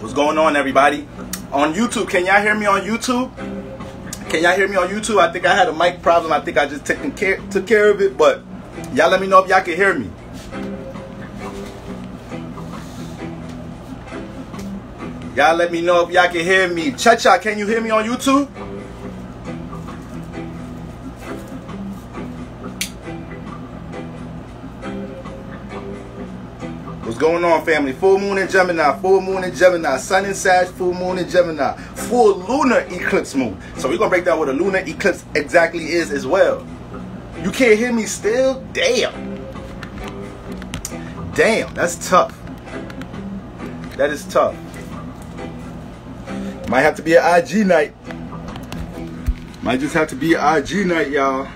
What's going on, everybody? On YouTube, can y'all hear me on YouTube? Can y'all hear me on YouTube? I think I had a mic problem. I think I just took care of it, but y'all let me know if y'all can hear me. Y'all let me know if y'all can hear me. Cha-cha, can you hear me on YouTube? What's going on, family? Full moon in Gemini, full moon in Gemini, sun in Sag, full moon in Gemini, full lunar eclipse moon. So we're going to break down what a lunar eclipse exactly is as well. You can't hear me still? Damn. Damn, that's tough. That is tough. Might have to be an IG night. Might just have to be an IG night, y'all.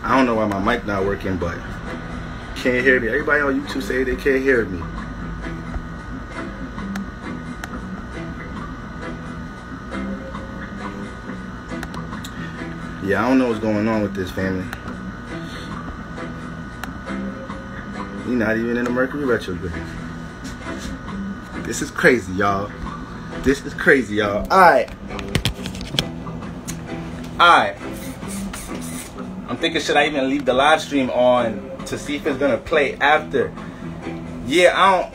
I don't know why my mic not working, but can't hear me. Everybody on YouTube say they can't hear me. Yeah, I don't know what's going on with this, family. We're not even in the Mercury retrograde. This is crazy, y'all. This is crazy, y'all. Alright. I'm thinking, should I even leave the live stream on to see if it's gonna play after? Yeah, I don't.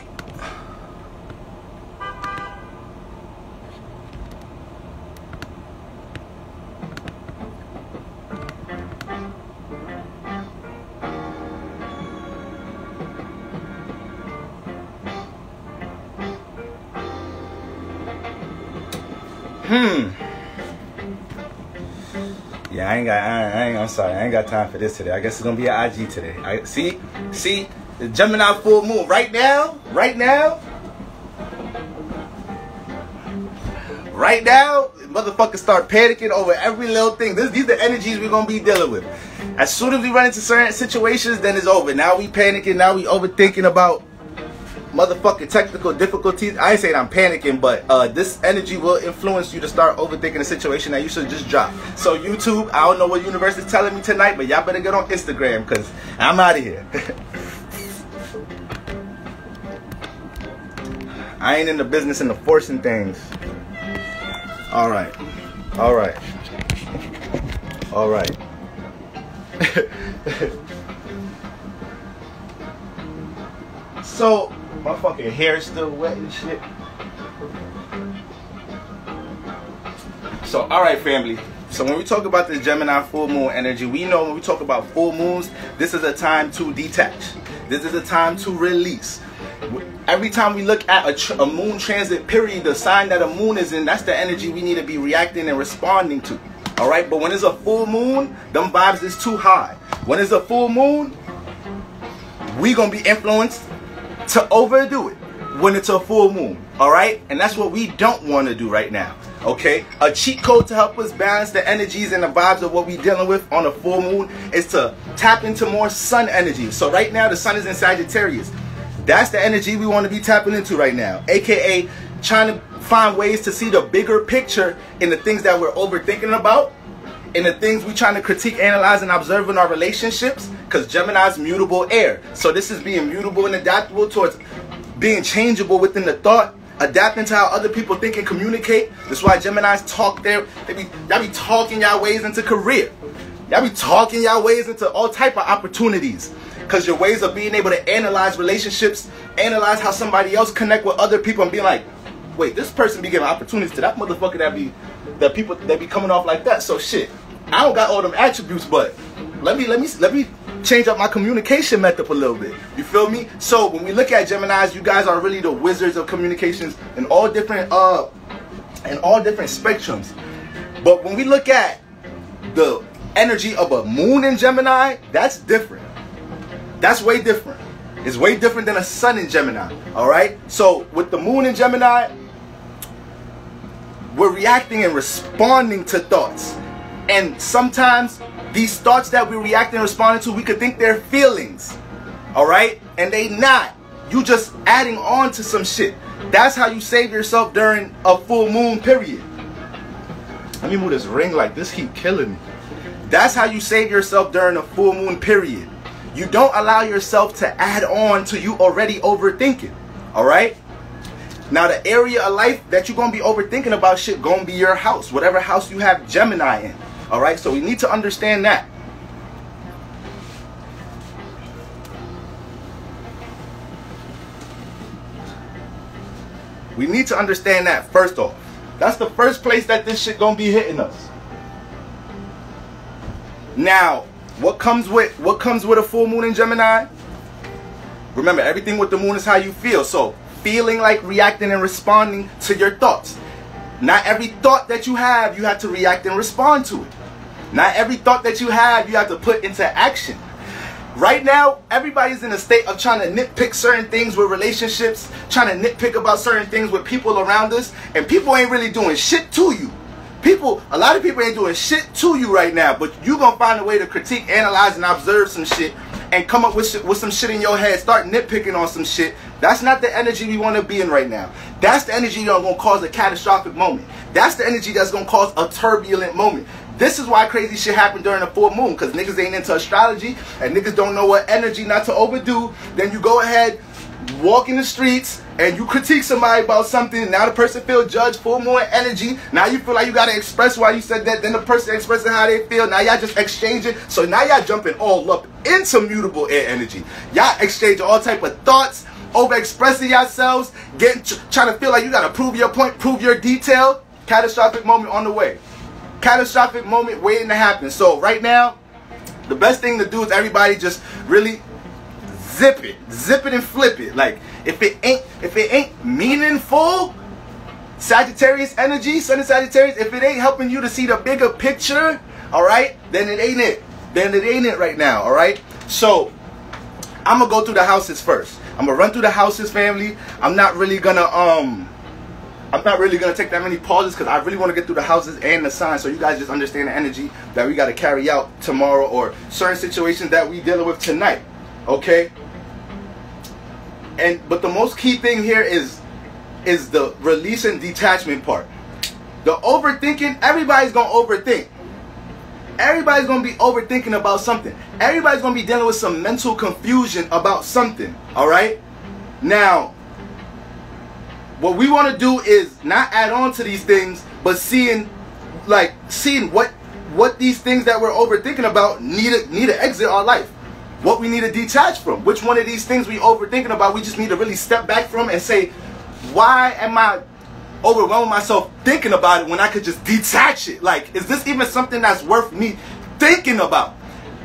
Yeah, I'm sorry, I ain't got time for this today. I guess it's gonna be an IG today. See, the Gemini full moon right now, motherfuckers start panicking over every little thing. These are the energies we're gonna be dealing with. As soon as we run into certain situations, then it's over. Now we panicking, now we overthinking about motherfucking technical difficulties. I ain't saying I'm panicking, but this energy will influence you to start overthinking a situation that you should just drop. So YouTube, I don't know what universe is telling me tonight, but y'all better get on Instagram, because I'm out of here. I ain't in the business of forcing things. Alright. So my fucking hair is still wet and shit. So, alright, family. So when we talk about this Gemini full moon energy, we know when we talk about full moons, this is a time to detach. This is a time to release. Every time we look at a moon transit period, the sign that a moon is in, that's the energy we need to be reacting and responding to. Alright, but when it's a full moon, them vibes is too high. When it's a full moon, we gonna be influenced to overdo it when it's a full moon, all right? And that's what we don't want to do right now, okay? A cheat code to help us balance the energies and the vibes of what we're dealing with on a full moon is to tap into more sun energy. So right now, the sun is in Sagittarius. That's the energy we want to be tapping into right now, aka trying to find ways to see the bigger picture in the things that we're overthinking about, in the things we're trying to critique, analyze, and observe in our relationships. Because Gemini's mutable air. So this is being mutable and adaptable towards being changeable within the thought, adapting to how other people think and communicate. That's why Geminis talk y'all be talking y'all ways into career. Y'all be talking y'all ways into all type of opportunities. Because your ways of being able to analyze relationships, analyze how somebody else connect with other people and be like, wait, this person be giving opportunities to that motherfucker that people that be coming off like that. So shit, I don't got all them attributes, but let me change up my communication method a little bit. You feel me? So when we look at Geminis, you guys are really the wizards of communications in all different spectrums. But when we look at the energy of a moon in Gemini, that's different. That's way different. It's way different than a sun in Gemini. Alright? So with the moon in Gemini, we're reacting and responding to thoughts. And sometimes These thoughts that we react and responding to, we could think they're feelings, all right? And they not. You just adding on to some shit. That's how you save yourself during a full moon period. Let me move this ring, like this heat killing me. That's how you save yourself during a full moon period. You don't allow yourself to add on to you already overthinking, all right? Now, the area of life that you're going to be overthinking about shit going to be your house, whatever house you have Gemini in, all right? So we need to understand that. We need to understand that first off. That's the first place that this shit going to be hitting us. Now, what comes with a full moon in Gemini? Remember, everything with the moon is how you feel. So, feeling like reacting and responding to your thoughts. Not every thought that you have to react and respond to it. Not every thought that you have to put into action. Right now, everybody's in a state of trying to nitpick certain things with relationships, trying to nitpick about certain things with people around us, and people ain't really doing shit to you. A lot of people ain't doing shit to you right now, but you gonna find a way to critique, analyze, and observe some shit, and come up with some shit in your head, start nitpicking on some shit. That's not the energy we want to be in right now. That's the energy that's gonna cause a catastrophic moment. That's the energy that's gonna cause a turbulent moment. This is why crazy shit happened during the full moon, because niggas ain't into astrology, and niggas don't know what energy not to overdo. Then you go ahead, walk in the streets, and you critique somebody about something. Now the person feel judged, full moon energy. Now you feel like you gotta express why you said that. Then the person expressing how they feel. Now y'all just exchanging. So now y'all jumping all up into mutable air energy. Y'all exchanging all type of thoughts, over-expressing yourselves, trying to feel like you gotta prove your point, prove your detail. Catastrophic moment on the way. Catastrophic moment waiting to happen. So right now, the best thing to do is everybody just really zip it and flip it. Like if it ain't meaningful, Sagittarius energy, Sun and Sagittarius, if it ain't helping you to see the bigger picture, all right, then it ain't it. Then it ain't it right now, all right? So I'm gonna go through the houses first. I'm gonna run through the houses, family. I'm not really gonna take that many pauses because I really want to get through the houses and the signs so you guys just understand the energy that we got to carry out tomorrow or certain situations that we dealing with tonight. Okay? But the most key thing here is the release and detachment part. The overthinking, everybody's going to overthink. Everybody's going to be overthinking about something. Everybody's going to be dealing with some mental confusion about something. All right? Now, what we want to do is not add on to these things, but seeing what these things that we're overthinking about need to exit our life. What we need to detach from. Which one of these things we overthinking about, we just need to really step back from and say, why am I overwhelming myself thinking about it when I could just detach it? Like, is this even something that's worth me thinking about?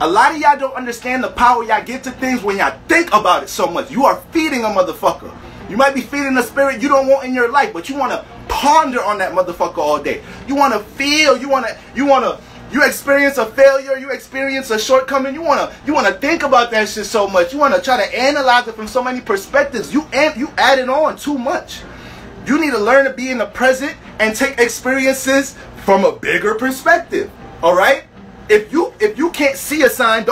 A lot of y'all don't understand the power y'all give to things when y'all think about it so much. You are feeding a motherfucker. You might be feeding a spirit you don't want in your life, but you want to ponder on that motherfucker all day. You want to feel, you experience a failure, you experience a shortcoming, you want to think about that shit so much. You want to try to analyze it from so many perspectives. You add it on too much. You need to learn to be in the present and take experiences from a bigger perspective. All right? If you can't see a sign,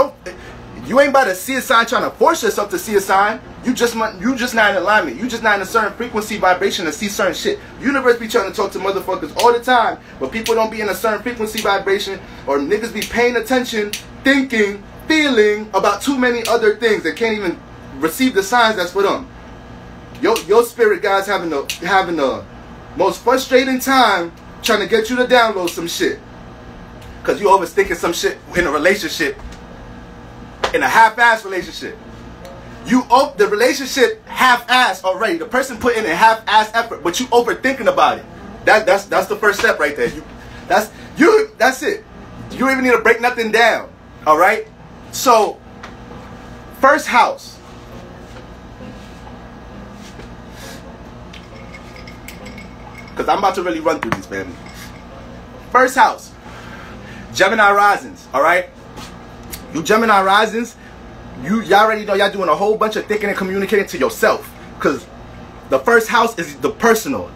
you ain't about to see a sign trying to force yourself to see a sign. You just not in alignment. You just not in a certain frequency vibration to see certain shit. Universe be trying to talk to motherfuckers all the time, but people don't be in a certain frequency vibration, or niggas be paying attention, thinking, feeling about too many other things that can't even receive the signs that's for them. Your spirit guys having the most frustrating time trying to get you to download some shit, cause you always thinking some shit in a relationship, in a half-ass relationship. The relationship half-ass already. The person put in a half-ass effort, but you overthinking about it. That's the first step right there. That's it. You don't even need to break nothing down. All right. So, first house. Because I'm about to really run through these, family. First house. Gemini risings. All right. You Gemini risings. Y'all already know y'all doing a whole bunch of thinking and communicating to yourself, because the first house is the personal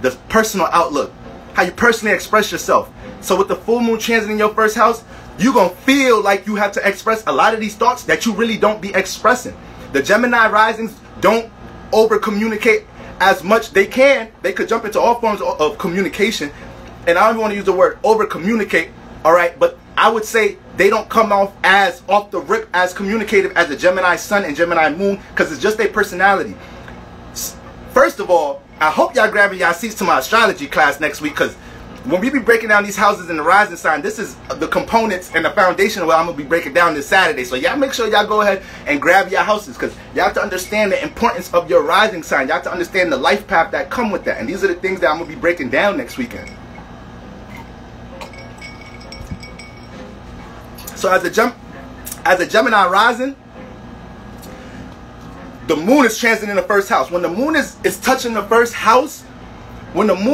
outlook, how you personally express yourself. So with the full moon transit in your first house, you're going to feel like you have to express a lot of these thoughts that you really don't be expressing. The Gemini risings don't over communicate as much. They could jump into all forms of communication, and I don't even want to use the word over communicate, all right, but I would say they don't come off the rip as communicative as the Gemini sun and Gemini moon, because it's just their personality. First of all, I hope y'all grabbing y'all seats to my astrology class next week, because when we be breaking down these houses in the rising sign, this is the components and the foundation of what I'm going to be breaking down this Saturday. So y'all make sure y'all go ahead and grab your houses, because y'all have to understand the importance of your rising sign. Y'all have to understand the life path that come with that. And these are the things that I'm going to be breaking down next weekend. So as a Gemini rising, the moon is transiting the first house. When the moon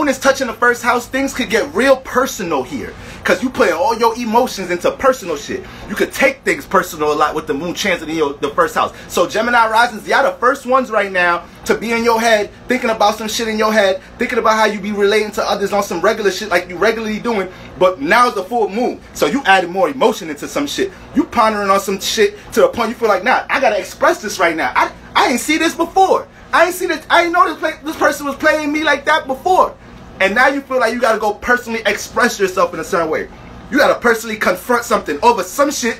is touching the first house, things could get real personal here, because you put all your emotions into personal shit. You could take things personal a lot with the moon transiting the first house. So Gemini risings, y'all the first ones right now to be in your head, thinking about some shit in your head, thinking about how you be relating to others on some regular shit like you regularly doing, but now it's the full moon, so you added more emotion into some shit. You pondering on some shit to the point you feel like, nah, I gotta express this right now. I ain't see this before. I ain't know this person was playing me like that before. And now you feel like you gotta go personally express yourself in a certain way. You gotta personally confront something over some shit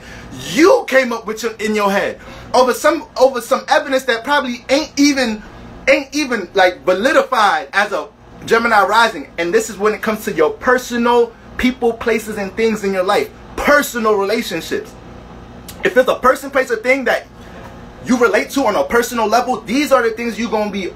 you came up with in your head. Over some evidence that probably ain't even like validified as a Gemini rising. And this is when it comes to your personal people, places, and things in your life. Personal relationships. If it's a person, place, or thing that you relate to on a personal level, these are the things you're going to be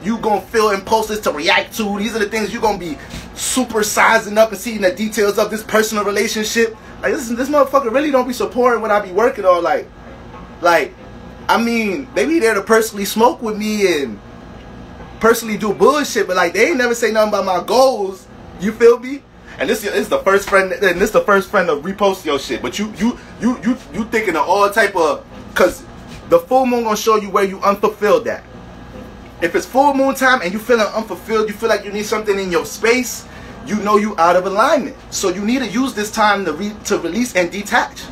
you going to feel impulses to react to. These are the things you're going to be super sizing up and seeing the details of this personal relationship. Like, listen, this motherfucker really don't be supporting what I be working on. Like, I mean, they be there to personally smoke with me and personally do bullshit, but like, they ain't never say nothing about my goals. You feel me? And this is the first friend, and this the first friend to repost your shit. But you thinking of all type of, cause the full moon gonna show you where you unfulfilled at. If it's full moon time and you feeling unfulfilled, you feel like you need something in your space, you know you out of alignment. So you need to use this time to release and detach.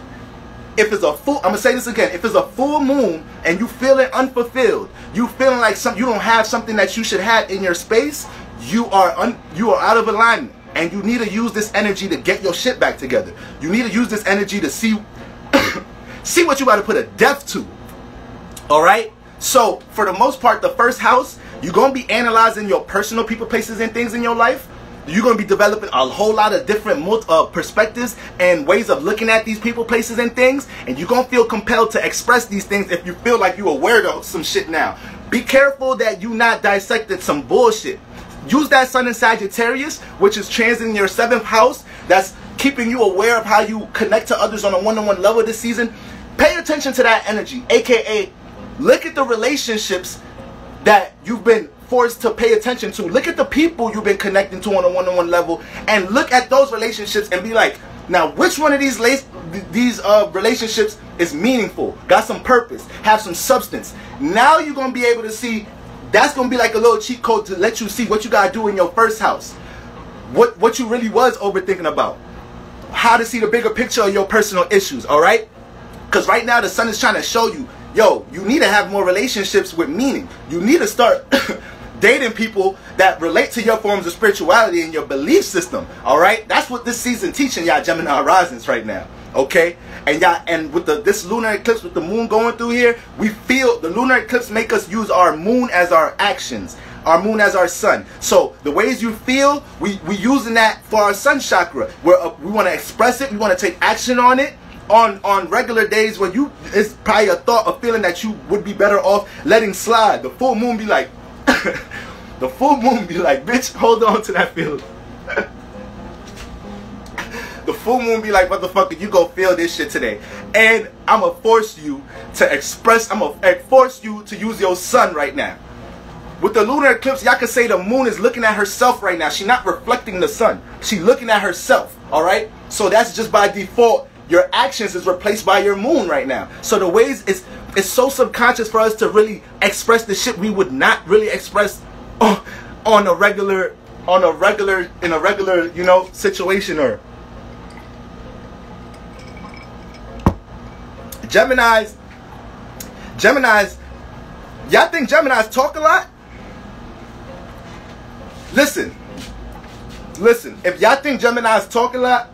If it's a full, I'm gonna say this again. If it's a full moon and you feeling unfulfilled, you feeling like you don't have something that you should have in your space, you are out of alignment, and you need to use this energy to get your shit back together. You need to use this energy to see what you got to put a depth to. All right. So for the most part, the first house, you're gonna be analyzing your personal people, places, and things in your life. You're going to be developing a whole lot of different perspectives and ways of looking at these people, places, and things. And you're going to feel compelled to express these things if you feel like you're aware of some shit now. Be careful that you not dissected some bullshit. Use that sun in Sagittarius, which is transiting your 7th house. That's keeping you aware of how you connect to others on a one-on-one level this season. Pay attention to that energy, aka look at the relationships that you've been forced to pay attention to. Look at the people you've been connecting to on a one-on-one level, and look at those relationships and be like, now which one of these relationships is meaningful, got some purpose, have some substance. Now you're going to be able to see, that's going to be like a little cheat code to let you see what you got to do in your first house, what you really was overthinking about, how to see the bigger picture of your personal issues. All right, because right now the sun is trying to show you, yo, you need to have more relationships with meaning. You need to start dating people that relate to your forms of spirituality and your belief system. All right, that's what this season teaching y'all Gemini risings right now. Okay, and y'all, and with this lunar eclipse, with the moon going through here, we feel the lunar eclipse make us use our moon as our actions, our moon as our sun. So the ways you feel, we using that for our sun chakra, where we want to express it, we want to take action on it. On regular days where it's probably a thought, a feeling that you would be better off letting slide. The full moon be like, the full moon be like, bitch, hold on to that feeling. The full moon be like, motherfucker, you go feel this shit today. And I'm going to force you to express, I'm going to force you to use your sun right now. With the lunar eclipse, y'all can say the moon is looking at herself right now. She's not reflecting the sun. She's looking at herself, all right? So that's just by default. Your actions is replaced by your moon right now. So the ways it's so subconscious for us to really express the shit we would not really express in a regular, you know, situation. Or Geminis, y'all think Geminis talk a lot? Listen, if y'all think Geminis talk a lot,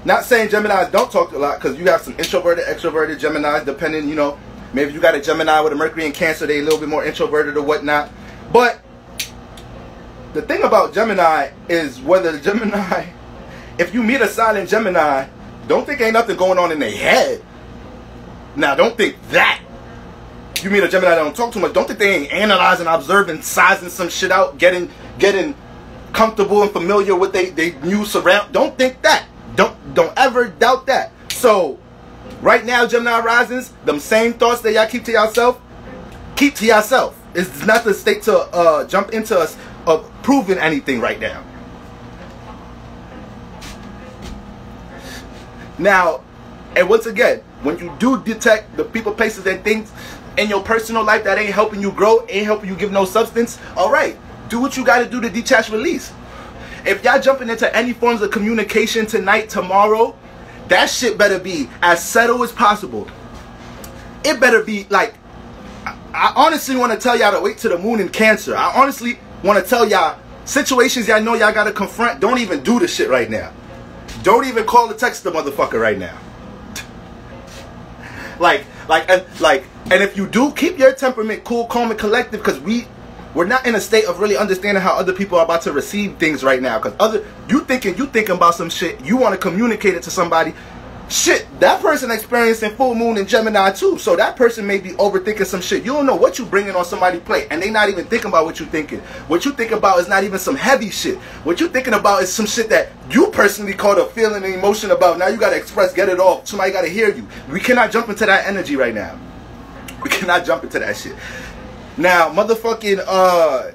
not saying Geminis don't talk a lot, because you have some introverted, extroverted Geminis, depending, you know, maybe you got a Gemini with a Mercury in Cancer, they a little bit more introverted or whatnot. But the thing about Gemini is whether the Gemini, if you meet a silent Gemini, don't think ain't nothing going on in their head. Now, don't think that. You meet a Gemini that don't talk too much, don't think they ain't analyzing, observing, sizing some shit out, getting comfortable and familiar with they new surround. Don't think that. Don't ever doubt that. So, right now, Gemini risings, them same thoughts that y'all keep to yourself, keep to yourself. It's not the state to jump into us of proving anything right now. Now, and once again, when you do detect the people, places, and things in your personal life that ain't helping you grow, ain't helping you give no substance, all right, do what you got to do to detach, release. If y'all jumping into any forms of communication tonight, tomorrow, that shit better be as settled as possible. It better be like, I honestly want to tell y'all to wait to the moon in Cancer. I honestly want to tell y'all situations y'all know y'all got to confront. Don't even do the shit right now. Don't even call or text the motherfucker right now. And if you do, keep your temperament cool, calm, and collective, because we're not in a state of really understanding how other people are about to receive things right now. Because you thinking about some shit, you want to communicate it to somebody. Shit, that person experiencing full moon in Gemini too. So that person may be overthinking some shit. You don't know what you bringing on somebody's plate, and they not even thinking about what you thinking. What you think about is not even some heavy shit. What you thinking about is some shit that you personally caught a feeling and emotion about. Now you got to express, get it off. Somebody got to hear you. We cannot jump into that energy right now. We cannot jump into that shit. Now, motherfucking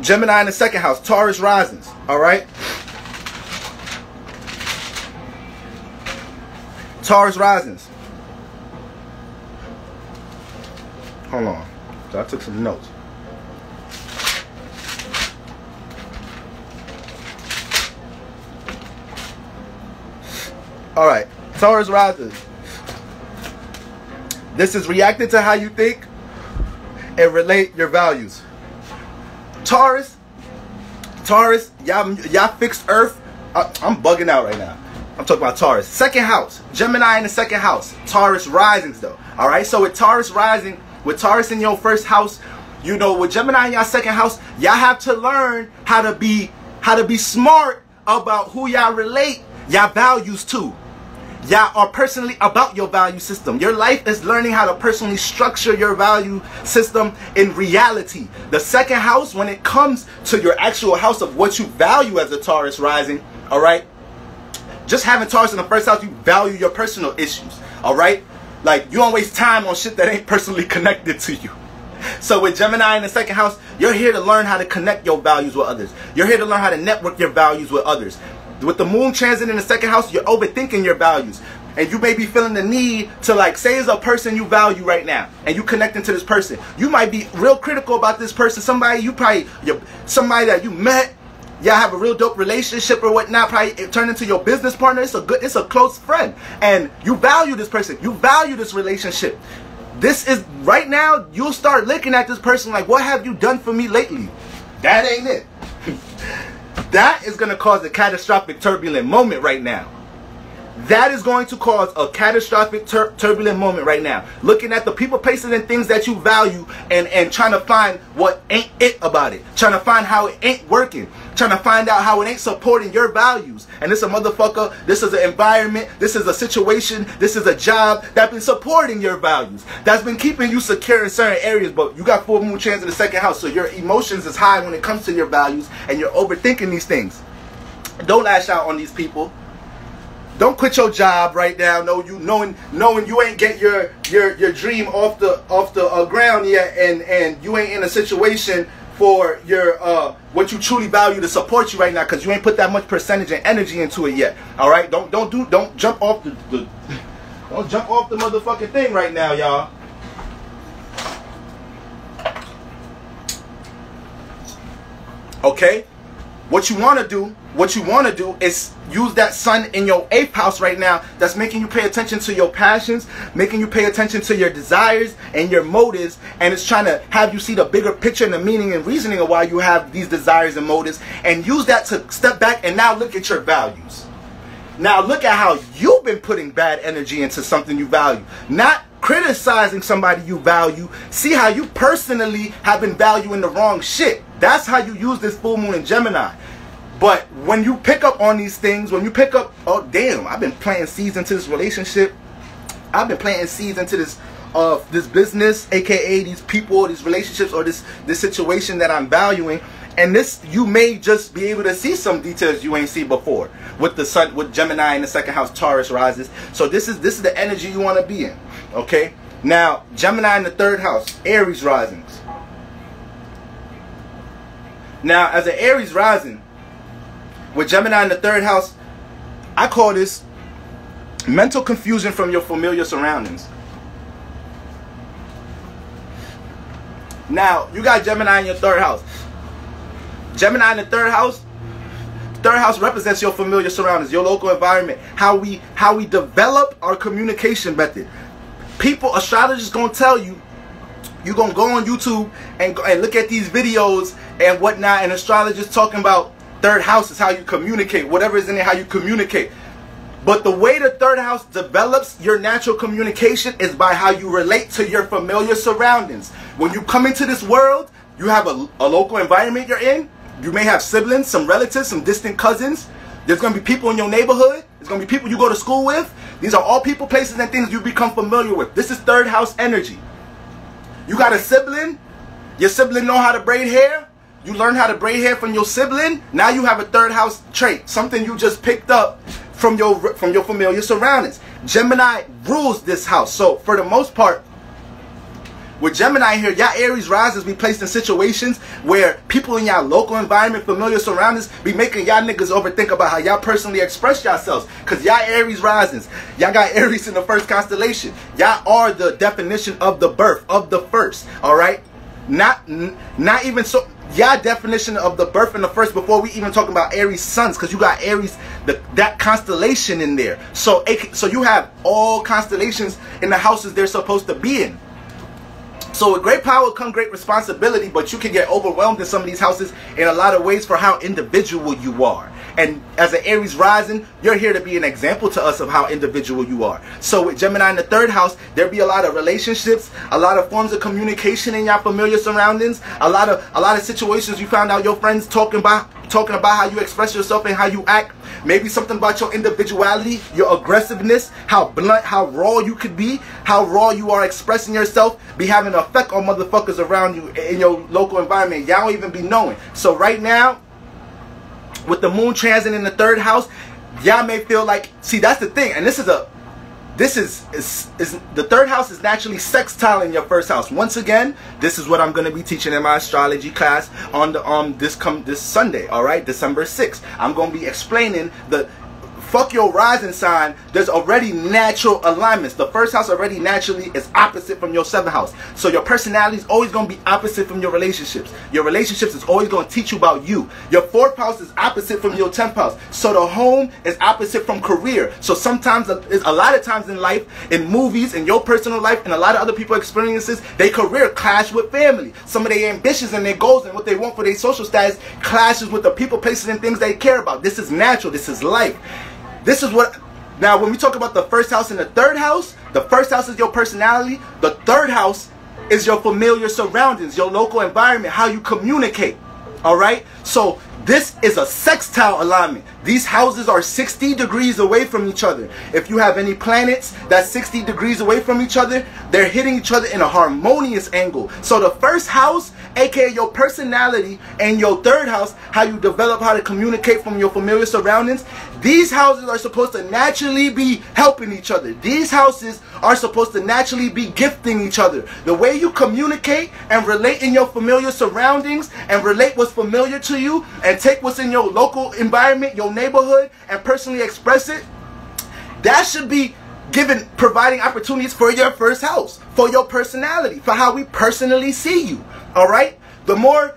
Gemini in the second house, Taurus risings, all right? Taurus risings. Hold on. So I took some notes. All right, Taurus risings. This is reacting to how you think and relate your values. Taurus, y'all fixed Earth. I'm bugging out right now. I'm talking about Taurus. Second house. Gemini in the second house. Taurus risings though. Alright, so with Taurus rising, with Taurus in your first house, you know, with Gemini in your second house, y'all have to learn how to be smart about who y'all relate y'all values to. Y'all are personally about your value system. Your life is learning how to personally structure your value system in reality. The second house, when it comes to your actual house of what you value as a Taurus rising, all right? Just having Taurus in the first house, you value your personal issues, all right? Like, you don't waste time on shit that ain't personally connected to you. So with Gemini in the second house, you're here to learn how to connect your values with others. You're here to learn how to network your values with others. With the moon transit in the second house, you're overthinking your values. And you may be feeling the need to, like, say it's a person you value right now, and you connecting to this person. You might be real critical about this person. Somebody that you met, y'all have a real dope relationship or whatnot, probably it turned into your business partner. It's a close friend. And you value this person. You value this relationship. This is, right now, you'll start looking at this person like, what have you done for me lately? That ain't it. That is going to cause a catastrophic turbulent moment right now. That is going to cause a catastrophic turbulent moment right now. Looking at the people, places, and things that you value and trying to find what ain't it about it. Trying to find how it ain't working. Trying to find out how it ain't supporting your values. And this is a motherfucker, this is an environment, this is a situation, this is a job that's been supporting your values. That's been keeping you secure in certain areas, but you got full moon chance in the second house, so your emotions is high when it comes to your values, and you're overthinking these things. Don't lash out on these people. Don't quit your job right now. Knowing you ain't get your dream off the ground yet, and you ain't in a situation for your what you truly value to support you right now, because you ain't put that much percentage and energy into it yet. All right, don't jump off the don't jump off the motherfucking thing right now, y'all. Okay, what you want to do is use that sun in your 8th house right now that's making you pay attention to your passions, making you pay attention to your desires and your motives, and it's trying to have you see the bigger picture and the meaning and reasoning of why you have these desires and motives, and use that to step back and now look at your values. Now look at how you've been putting bad energy into something you value. Not criticizing somebody you value. See how you personally have been valuing the wrong shit. That's how you use this full moon in Gemini. But when you pick up on these things, when you pick up, oh damn, I've been planting seeds into this relationship. I've been planting seeds into this business, aka these people, these relationships, or this situation that I'm valuing. And this, you may just be able to see some details you ain't seen before with the sun, with Gemini in the 2nd house, Taurus rises. So this is the energy you want to be in. Okay. Now Gemini in the 3rd house, Aries risings. Now as an Aries rising with Gemini in the 3rd house, I call this mental confusion from your familiar surroundings. Now you got Gemini in your 3rd house. Gemini in the 3rd house. 3rd house represents your familiar surroundings, your local environment, how we develop our communication method. People, astrologers gonna tell you, you're gonna go on YouTube and look at these videos and whatnot, and astrologers talking about 3rd house is how you communicate, whatever is in it, how you communicate. But the way the 3rd house develops your natural communication is by how you relate to your familiar surroundings. When you come into this world, you have a local environment you're in. You may have siblings, some relatives, some distant cousins. There's going to be people in your neighborhood. There's going to be people you go to school with. These are all people, places, and things you become familiar with. This is 3rd house energy. You got a sibling. Your sibling know how to braid hair. You learn how to braid hair from your sibling. Now you have a 3rd house trait, something you just picked up from your familiar surroundings. Gemini rules this house. So for the most part, with Gemini here, y'all Aries risers be placed in situations where people in y'all local environment, familiar surroundings, be making y'all niggas overthink about how y'all personally express yourselves. Because y'all Aries risings, y'all got Aries in the 1st constellation. Y'all are the definition of the birth, of the first, alright? Not even so, y'all definition of the birth in the 1st before we even talk about Aries suns, because you got Aries, that constellation in there. So you have all constellations in the houses they're supposed to be in. So with great power comes great responsibility, but you can get overwhelmed in some of these houses in a lot of ways for how individual you are. And as an Aries rising, you're here to be an example to us of how individual you are. So with Gemini in the 3rd house, there'll be a lot of relationships, a lot of forms of communication in your familiar surroundings, a lot of situations you found out your friends talking about how you express yourself and how you act. Maybe something about your individuality, your aggressiveness, how blunt, how raw you could be, how raw you are expressing yourself, be having an effect on motherfuckers around you in your local environment. Y'all don't even be knowing. So right now, with the moon transit in the 3rd house, y'all may feel like, see, that's the thing, and the 3rd house is naturally sextile in your 1st house. Once again, this is what I'm going to be teaching in my astrology class on the this Sunday, all right, December 6th. I'm going to be explaining the fuck your rising sign. There's already natural alignments. The 1st house already naturally is opposite from your 7th house. So your personality is always going to be opposite from your relationships. Your relationships is always going to teach you about you. Your 4th house is opposite from your 10th house. So the home is opposite from career. So sometimes, a lot of times in life, in movies, in your personal life, and a lot of other people's experiences, their career clash with family. Some of their ambitions and their goals and what they want for their social status clashes with the people, places, and things they care about. This is natural. This is life. This is what, now when we talk about the 1st house and the 3rd house, the 1st house is your personality, the 3rd house is your familiar surroundings, your local environment, how you communicate, alright? So this is a sextile alignment. These houses are 60 degrees away from each other. If you have any planets that's 60 degrees away from each other, they're hitting each other in a harmonious angle. So the 1st house, aka your personality, and your 3rd house, how you develop how to communicate from your familiar surroundings, these houses are supposed to naturally be helping each other. These houses are supposed to naturally be gifting each other. The way you communicate and relate in your familiar surroundings and relate what's familiar to you and take what's in your local environment, your neighborhood, and personally express it, that should be providing opportunities for your 1st house, for your personality, for how we personally see you. All right? The more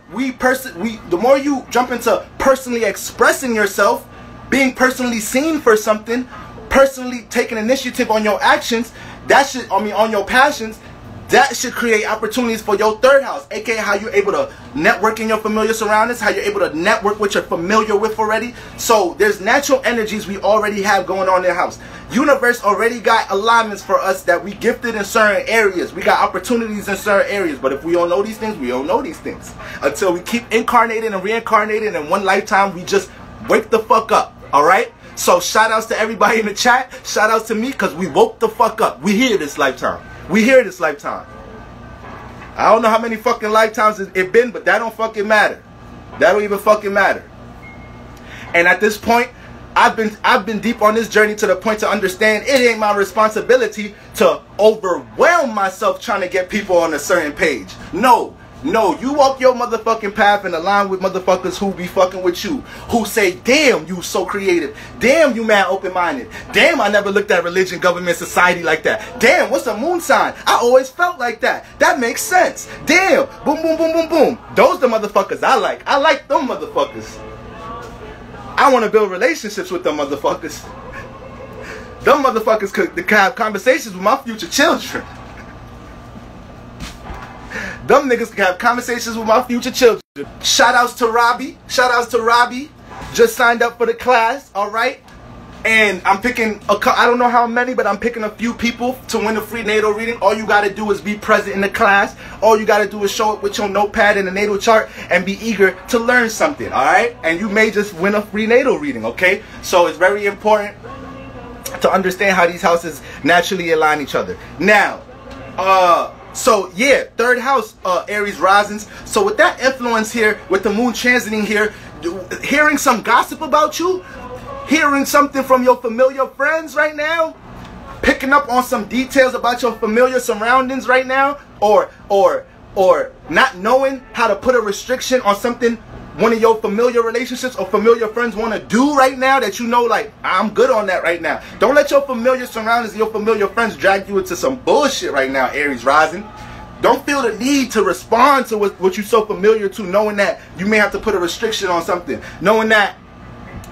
you jump into personally expressing yourself, being personally seen for something, personally taking initiative on your actions, that should, on your passions, that should create opportunities for your third house, aka how you're able to network in your familiar surroundings, how you're able to network what you're familiar with already. So there's natural energies we already have going on in the house. Universe already got alignments for us that we gifted in certain areas. We got opportunities in certain areas. But if we don't know these things, we don't know these things. Until we keep incarnating and reincarnating in one lifetime, we just wake the fuck up. Alright? So shout outs to everybody in the chat. Shout outs to me, because we woke the fuck up. We here this lifetime. We here this lifetime. I don't know how many fucking lifetimes it been, but that don't fucking matter. That don't even fucking matter. And at this point, I've been deep on this journey to the point to understand it ain't my responsibility to overwhelm myself trying to get people on a certain page. No, you walk your motherfucking path and align with motherfuckers who be fucking with you, who say, damn, you so creative, damn, you mad open-minded, damn, I never looked at religion, government, society like that, damn, what's a moon sign, I always felt like that, that makes sense, damn, boom, boom, boom, boom, boom. Those the motherfuckers I like them motherfuckers. I want to build relationships with them motherfuckers. Them motherfuckers could have conversations with my future children. Them niggas can have conversations with my future children. Shout outs to Robbie. Shout outs to Robbie. Just signed up for the class, alright? And I'm picking, I don't know how many, but I'm picking a few people to win a free natal reading. All you gotta do is be present in the class. All you gotta do is show up with your notepad and a natal chart and be eager to learn something, alright? And you may just win a free natal reading, okay? So it's very important to understand how these houses naturally align each other. Now, so yeah, third house, Aries risings. So with that influence here, with the moon transiting here, hearing some gossip about you, hearing something from your familiar friends right now, picking up on some details about your familiar surroundings right now, or not knowing how to put a restriction on something one of your familiar relationships or familiar friends want to do right now, that you know, like, I'm good on that right now. Don't let your familiar surroundings and your familiar friends drag you into some bullshit right now, Aries rising. Don't feel the need to respond to what you're so familiar to, knowing that you may have to put a restriction on something, knowing that,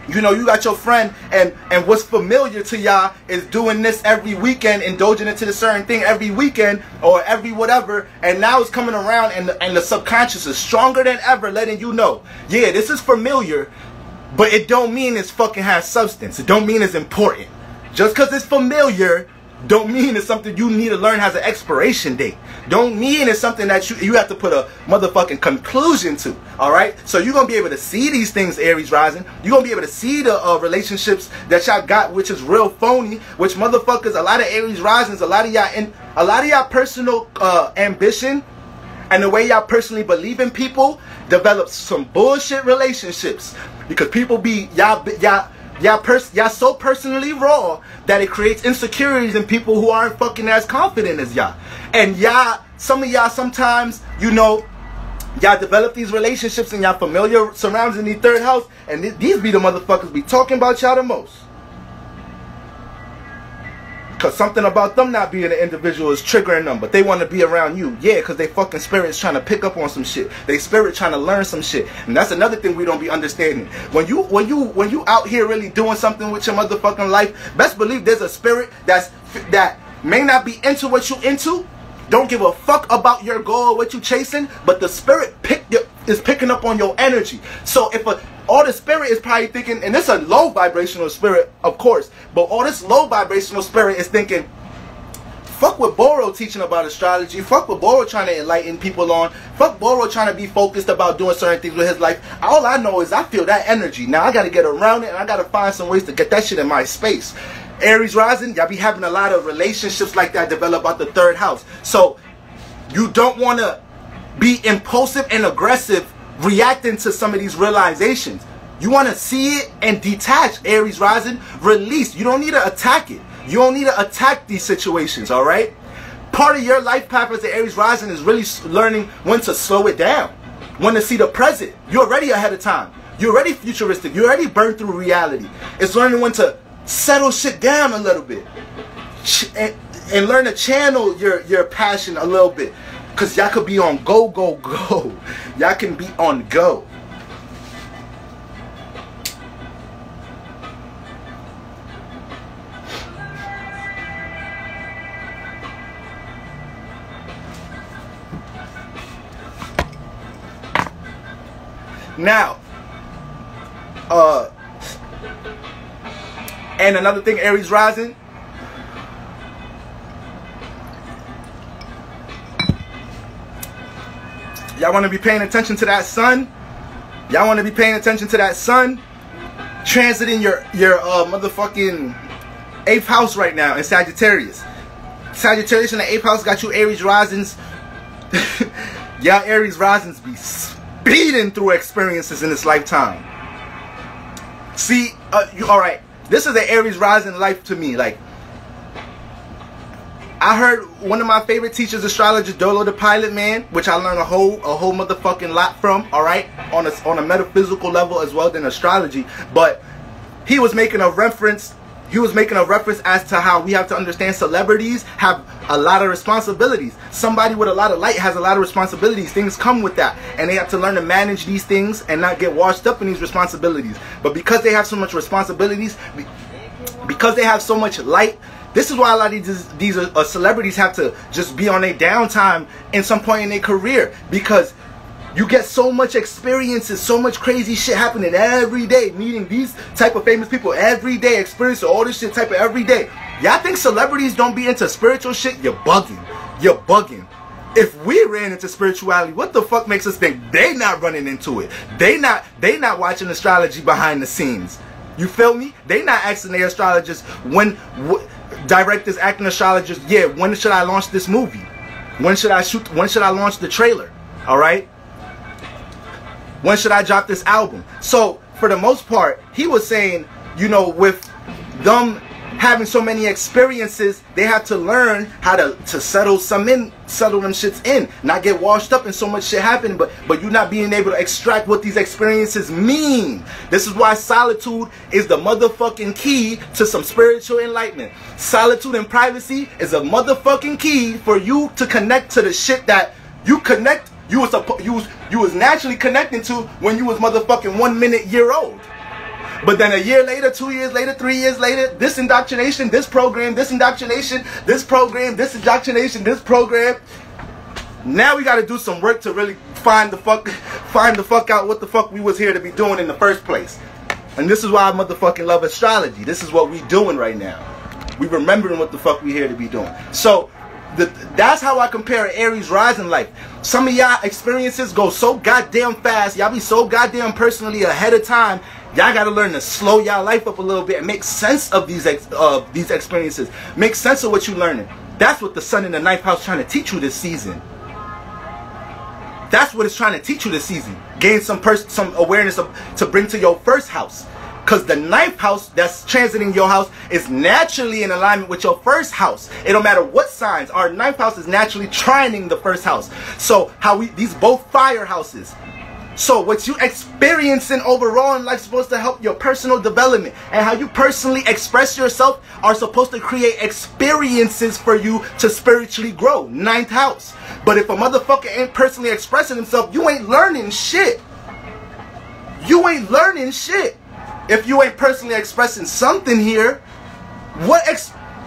you know, you got your friend and what's familiar to y'all is doing this every weekend, indulging into the certain thing every weekend or every whatever, and now it's coming around and the subconscious is stronger than ever, letting you know, yeah, this is familiar, but it don't mean it's fucking has substance. It don't mean it's important. Just because it's familiar don't mean it's something you need to learn has an expiration date. Don't mean it's something that you have to put a motherfucking conclusion to. Alright? So you're going to be able to see these things, Aries rising. You're going to be able to see the relationships that y'all got, which is real phony, which motherfuckers, a lot of Aries risings, a lot of y'all personal ambition and the way y'all personally believe in people develop some bullshit relationships. Because people be, y'all so personally raw that it creates insecurities in people who aren't fucking as confident as y'all. And some of y'all sometimes, you know, y'all develop these relationships in y'all familiar surroundings in the third house, and these be the motherfuckers be talking about y'all the most. Because something about them not being an individual is triggering them, but they want to be around you. Yeah, because they fucking spirit's trying to pick up on some shit. They spirit trying to learn some shit. And that's another thing we don't be understanding. When you out here really doing something with your motherfucking life, best believe there's a spirit that may not be into what you into, don't give a fuck about your goal or what you chasing, but the spirit is picking up on your energy. So if all the spirit is probably thinking, and this is a low vibrational spirit, of course, but all this low vibrational spirit is thinking, fuck what Boro teaching about astrology, fuck what Boro trying to enlighten people on, fuck Boro trying to be focused about doing certain things with his life. All I know is I feel that energy. Now I got to get around it, and I got to find some ways to get that shit in my space. Aries rising, y'all be having a lot of relationships like that develop out the third house. So you don't want to be impulsive and aggressive reacting to some of these realizations. You want to see it and detach, Aries rising, release. You don't need to attack it. You don't need to attack these situations, all right? Part of your life path as the Aries rising is really learning when to slow it down, when to see the present. You're already ahead of time. You're already futuristic. You're already burned through reality. It's learning when to settle shit down a little bit and learn to channel your passion a little bit. Because y'all could be on go, go, go. Y'all can be on go. Now, and another thing, Aries rising. Y'all want to be paying attention to that sun? Y'all want to be paying attention to that sun transiting your motherfucking 8th house right now in Sagittarius. Sagittarius in the 8th house got you Aries risings. Y'all Aries risings be speeding through experiences in this lifetime. See, alright, this is the Aries rising life to me. Like, I heard one of my favorite teachers, astrologer Dolo the Pilot Man, which I learned a whole motherfucking lot from, alright, on a metaphysical level as well than astrology. But he was making a reference as to how we have to understand celebrities have a lot of responsibilities. Somebody with a lot of light has a lot of responsibilities. Things come with that. And they have to learn to manage these things and not get washed up in these responsibilities. But because they have so much responsibilities, because they have so much light, this is why a lot of these celebrities have to just be on their downtime in some point in their career. Because you get so much experiences, so much crazy shit happening every day. Meeting these type of famous people every day. Experiencing all this shit type of every day. Y'all think celebrities don't be into spiritual shit? You're bugging. You're bugging. If we ran into spirituality, what the fuck makes us think they not running into it? They not watching astrology behind the scenes. You feel me? They not asking their astrologers directors, acting astrologers, yeah, when should I launch this movie? When should I launch the trailer? Alright? When should I drop this album? So, for the most part, he was saying, you know, with them having so many experiences, they have to learn how to settle them shits in, not get washed up in so much shit happening, but you not being able to extract what these experiences mean. This is why solitude is the motherfucking key to some spiritual enlightenment. Solitude and privacy is a motherfucking key for you to connect to the shit that you was naturally connecting to when you was motherfucking 1 minute year old. But then a year later, 2 years later, 3 years later, this indoctrination, this program, this indoctrination, this program, this indoctrination, this program. Now we got to do some work to really find the fuck out what the fuck we was here to be doing in the first place. And this is why I motherfucking love astrology. This is what we doing right now. We remembering what the fuck we here to be doing. So that's how I compare Aries rising life. Some of y'all experiences go so goddamn fast. Y'all be so goddamn personally ahead of time. Y'all gotta learn to slow y'all life up a little bit and make sense of these experiences. Make sense of what you're learning. That's what the sun in the 9th house trying to teach you this season. That's what it's trying to teach you this season. Gain some awareness to bring to your 1st house. Because the 9th house that's transiting your house is naturally in alignment with your 1st house. It don't matter what signs. Our 9th house is naturally trining the 1st house. So these both fire houses. So what you experiencing overall in life is supposed to help your personal development. And how you personally express yourself are supposed to create experiences for you to spiritually grow. 9th house. But if a motherfucker ain't personally expressing himself, you ain't learning shit. You ain't learning shit. If you ain't personally expressing something here,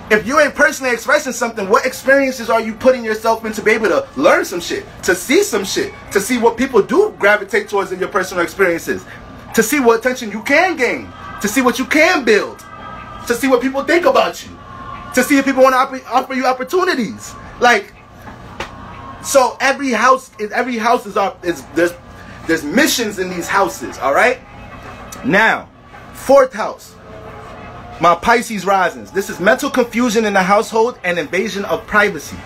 if you ain't personally expressing something, what experiences are you putting yourself in to be able to learn some shit, to see some shit, to see what people do gravitate towards in your personal experiences, to see what attention you can gain, to see what you can build, to see what people think about you, to see if people want to offer you opportunities. Like, so every house is there's missions in these houses. All right. Now, 4th house. My Pisces risings. This is mental confusion in the household and invasion of privacy.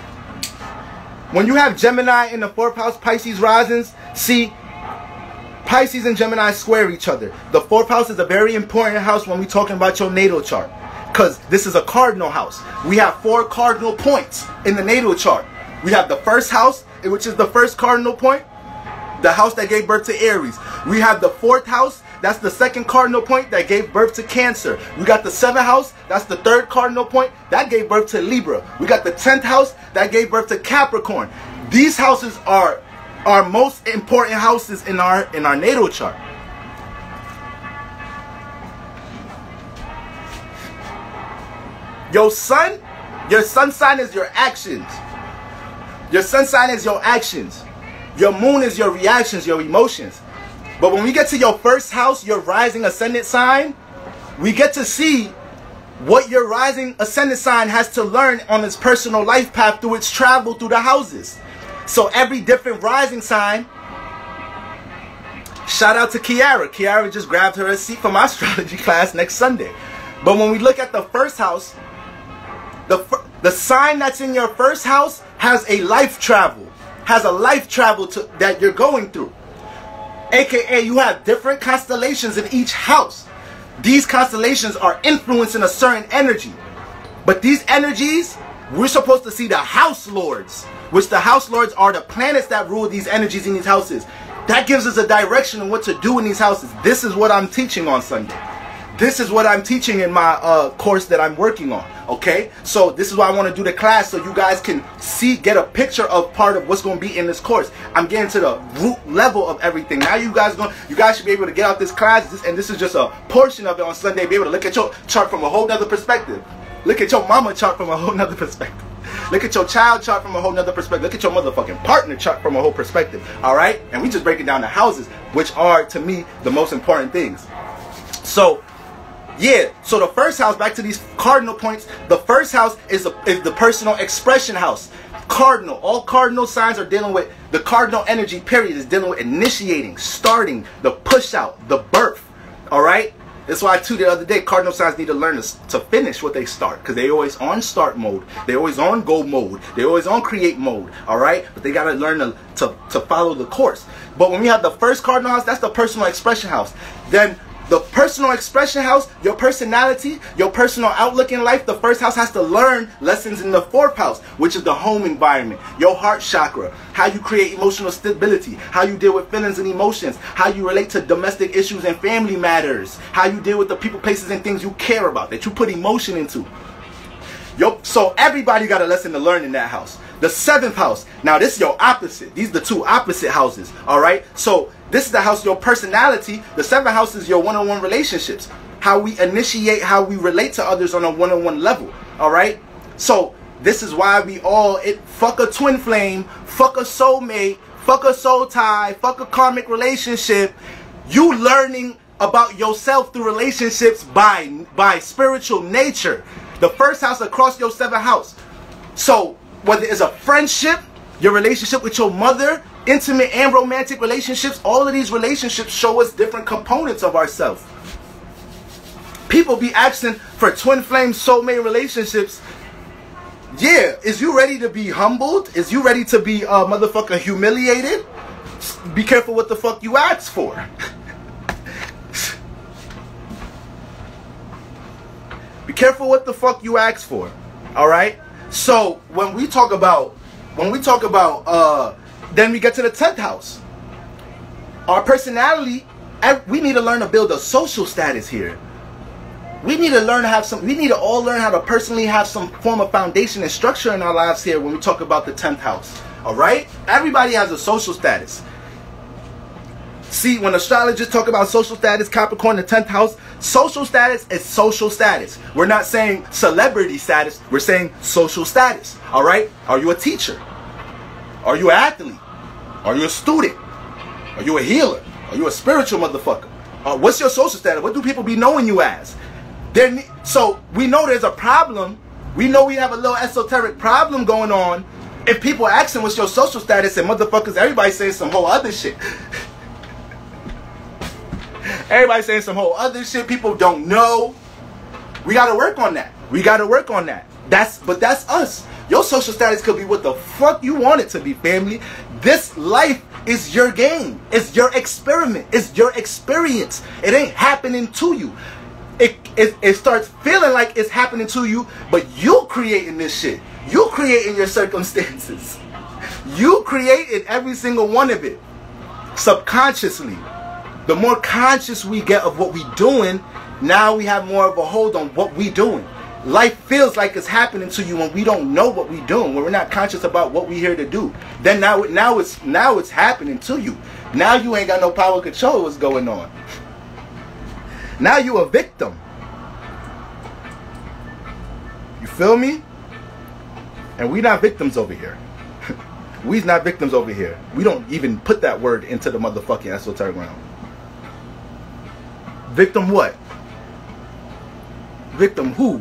When you have Gemini in the 4th house, Pisces risings, see, Pisces and Gemini square each other. The 4th house is a very important house when we're talking about your natal chart. Because this is a cardinal house. We have 4 cardinal points in the natal chart. We have the 1st house, which is the 1st cardinal point. The house that gave birth to Aries. We have the 4th house. That's the 2nd cardinal point that gave birth to Cancer. We got the 7th house. That's the 3rd cardinal point that gave birth to Libra. We got the 10th house that gave birth to Capricorn. These houses are our most important houses in our natal chart. Your sun sign is your actions. Your sun sign is your actions. Your moon is your reactions, your emotions. But when we get to your first house, your rising ascendant sign, we get to see what your rising ascendant sign has to learn on its personal life path through its travel through the houses. So every different rising sign, shout out to Kiara. Kiara just grabbed her a seat for my astrology class next Sunday. But when we look at the first house, the sign that's in your first house has a life travel, that you're going through. AKA you have different constellations in each house. These constellations are influencing a certain energy. But these energies, we're supposed to see the house lords, which the house lords are the planets that rule these energies in these houses. That gives us a direction on what to do in these houses. This is what I'm teaching on Sunday. This is what I'm teaching in my course that I'm working on. Okay, so this is why I want to do the class, so you guys can get a picture of part of what's going to be in this course. I'm getting to the root level of everything. Now you guys should be able to get out this class, and this is just a portion of it on Sunday. Be able to look at your chart from a whole nother perspective. Look at your mama chart from a whole nother perspective. Look at your child chart from a whole nother perspective. Look at your motherfucking partner chart from a whole perspective. All right, and we just breaking down the houses, which are to me the most important things. So. Yeah, so the first house, back to these cardinal points, the first house is the personal expression house. Cardinal, all cardinal signs are dealing with, the cardinal energy period is dealing with initiating, starting, the push out, the birth, all right? That's why I told you the other day, cardinal signs need to learn to finish what they start, because they're always on start mode, they're always on go mode, they're always on create mode, all right? But they got to learn to follow the course. But when we have the first cardinal house, that's the personal expression house. Then the personal expression house, your personality, your personal outlook in life, the first house has to learn lessons in the fourth house, which is the home environment, your heart chakra, how you create emotional stability, how you deal with feelings and emotions, how you relate to domestic issues and family matters, how you deal with the people, places, and things you care about, that you put emotion into. So everybody got a lesson to learn in that house. The seventh house, now this is your opposite. These are the two opposite houses, all right? So this is the house, your personality. The seventh house is your one-on-one relationships. How we initiate, how we relate to others on a one-on-one level, all right? So this is why we all, fuck a twin flame, fuck a soulmate, fuck a soul tie, fuck a karmic relationship. You learning about yourself through relationships by spiritual nature. The first house across your seventh house. So whether it's a friendship, your relationship with your mother, intimate and romantic relationships, all of these relationships show us different components of ourselves. People be asking for twin flame soulmate relationships. Yeah, is you ready to be humbled? Is you ready to be motherfucker humiliated? Be careful what the fuck you ask for. Be careful what the fuck you ask for. All right? So when we talk about then we get to the 10th house. Our personality, we need to learn to build a social status here. We need to learn to have we need to all learn how to personally have some form of foundation and structure in our lives here when we talk about the 10th house. All right? Everybody has a social status. See, when astrologists talk about social status, Capricorn, the 10th house, social status is social status. We're not saying celebrity status. We're saying social status. All right? Are you a teacher? Are you an athlete? Are you a student? Are you a healer? Are you a spiritual motherfucker? What's your social status? What do people be knowing you as? So we know there's a problem. We know we have a little esoteric problem going on. If people asking what's your social status and motherfuckers, everybody saying some whole other shit. Everybody saying some whole other shit. People don't know. We got to work on that. We got to work on that. But that's us. Your social status could be what the fuck you want it to be, family. This life is your game. It's your experiment. It's your experience. It ain't happening to you. It starts feeling like it's happening to you, but you creating this shit. You creating your circumstances. You created every single one of it. Subconsciously. The more conscious we get of what we doing, now we have more of a hold on what we doing. Life feels like it's happening to you when we don't know what we doing, when we're not conscious about what we here to do. Then now it's happening to you. Now you ain't got no power control of what's going on. Now you a victim. You feel me? And we not victims over here. We's not victims over here. We don't even put that word into the motherfucking esoteric realm. Victim what? Victim who?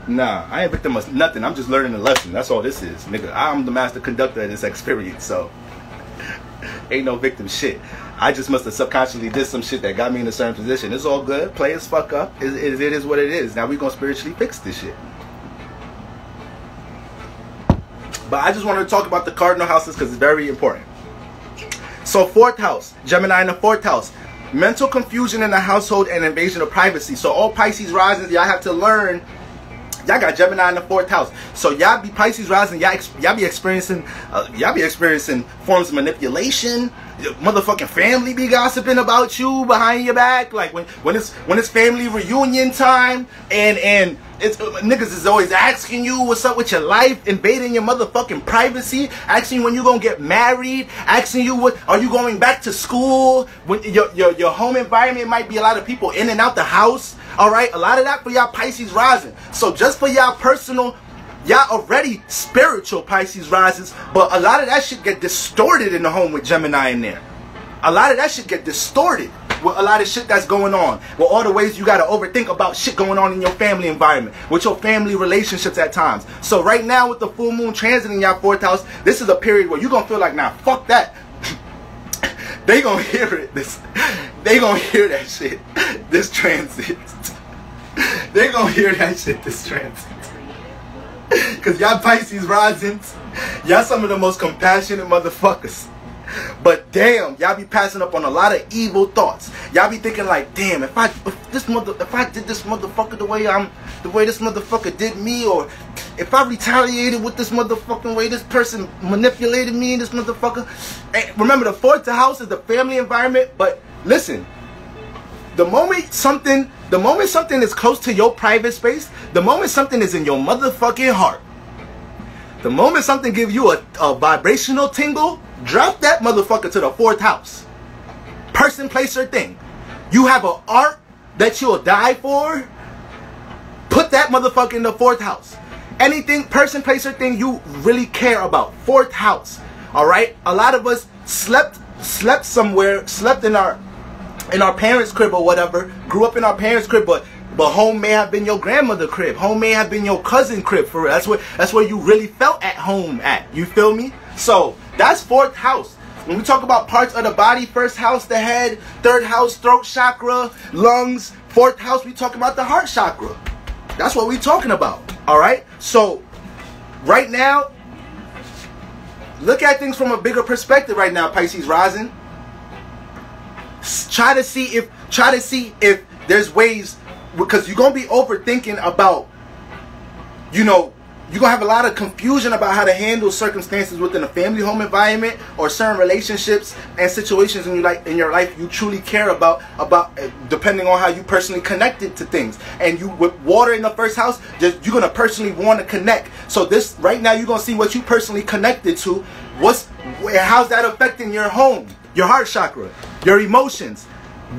Nah, I ain't victim of nothing. I'm just learning a lesson. That's all this is, nigga. I'm the master conductor of this experience, so ain't no victim shit. I just must have subconsciously did some shit that got me in a certain position. It's all good. Play as fuck up. It is what it is. Now we gonna spiritually fix this shit. But I just wanted to talk about the cardinal houses because it's very important. So 4th house, Gemini in the 4th house. Mental confusion in the household and invasion of privacy. So all Pisces risings, y'all have to learn. Y'all got Gemini in the 4th house. So y'all be Pisces rising, y'all be experiencing forms of manipulation. Your motherfucking family be gossiping about you behind your back. Like when it's family reunion time and it's niggas is always asking you what's up with your life, invading your motherfucking privacy, asking you when you gonna get married, asking you what are you going back to school. When your home environment might be a lot of people in and out the house. All right, a lot of that for y'all Pisces rising. So just for y'all personal, y'all already spiritual Pisces rises, but a lot of that shit get distorted in the home with Gemini in there. A lot of that shit get distorted with a lot of shit that's going on. With all the ways you gotta overthink about shit going on in your family environment, with your family relationships at times. So right now with the full moon transiting y'all 4th house, this is a period where you're gonna feel like, nah, fuck that. They gonna hear it. They gonna hear that shit. This transit. They gonna hear that shit. This transit. Cause y'all Pisces risings, y'all some of the most compassionate motherfuckers. But damn, y'all be passing up on a lot of evil thoughts. Y'all be thinking like, damn, if I did this motherfucker the way this motherfucker did me, or if I retaliated with this motherfucking way this person manipulated me and this motherfucker. And remember, the 4th house is the family environment. But listen, the moment something is close to your private space, the moment something is in your motherfucking heart, the moment something gives you a vibrational tingle, drop that motherfucker to the 4th house. Person, place, or thing. You have an art that you'll die for, put that motherfucker in the 4th house. Anything, person, place, or thing you really care about, 4th house. Alright? A lot of us slept somewhere, slept in our parents' crib or whatever, grew up in our parents' crib, but home may have been your grandmother's crib. Home may have been your cousin's crib, for real. That's where you really felt at home at. You feel me? So that's 4th house. When we talk about parts of the body, 1st house, the head, 3rd house, throat chakra, lungs, 4th house, we talk about the heart chakra. That's what we talking about. All right. So right now, look at things from a bigger perspective. Right now, Pisces rising. Try to see if there's ways, because you're gonna be overthinking about, you're gonna have a lot of confusion about how to handle circumstances within a family home environment or certain relationships and situations in your life you truly care about depending on how you personally connected to things. And you, with water in the 1st house, you're gonna personally want to connect. So this right now, you're gonna see what you personally connected to. How's that affecting your home, your heart chakra, your emotions?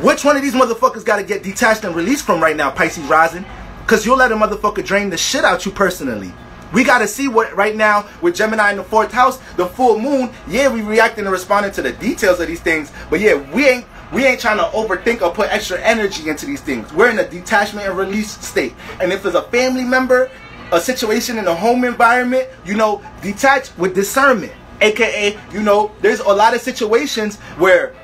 Which one of these motherfuckers got to get detached and released from right now, Pisces rising? Because you'll let a motherfucker drain the shit out you personally. We got to see what right now with Gemini in the 4th house, the full moon. Yeah, we reacting and responding to the details of these things. But yeah, we ain't trying to overthink or put extra energy into these things. We're in a detachment and release state. And if there's a family member, a situation in a home environment, detach with discernment. AKA, there's a lot of situations where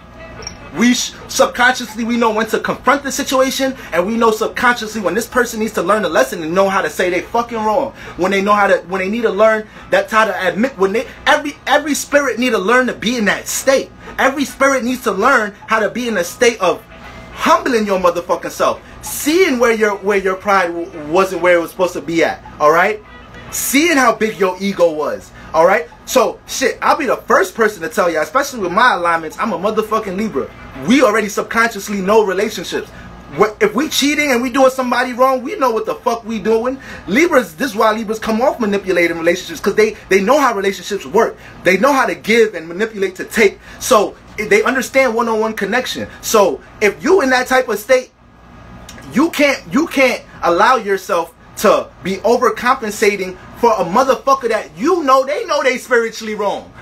we subconsciously we know when to confront the situation, and we know subconsciously when this person needs to learn a lesson and know how to say they fucking wrong. When they need to learn that's how to admit, every spirit need to learn to be in that state. Every spirit needs to learn how to be in a state of humbling your motherfucking self, seeing where your pride wasn't where it was supposed to be at. All right, seeing how big your ego was. All right, so shit, I'll be the first person to tell you, especially with my alignments, I'm a motherfucking Libra. We already subconsciously know relationships. If we cheating and we doing somebody wrong, we know what the fuck we doing. Libras, this is why Libras come off manipulating relationships, because they know how relationships work. They know how to give and manipulate to take. So they understand one-on-one connection. So if you in that type of state, you can't allow yourself to be overcompensating for a motherfucker that they know they spiritually wrong.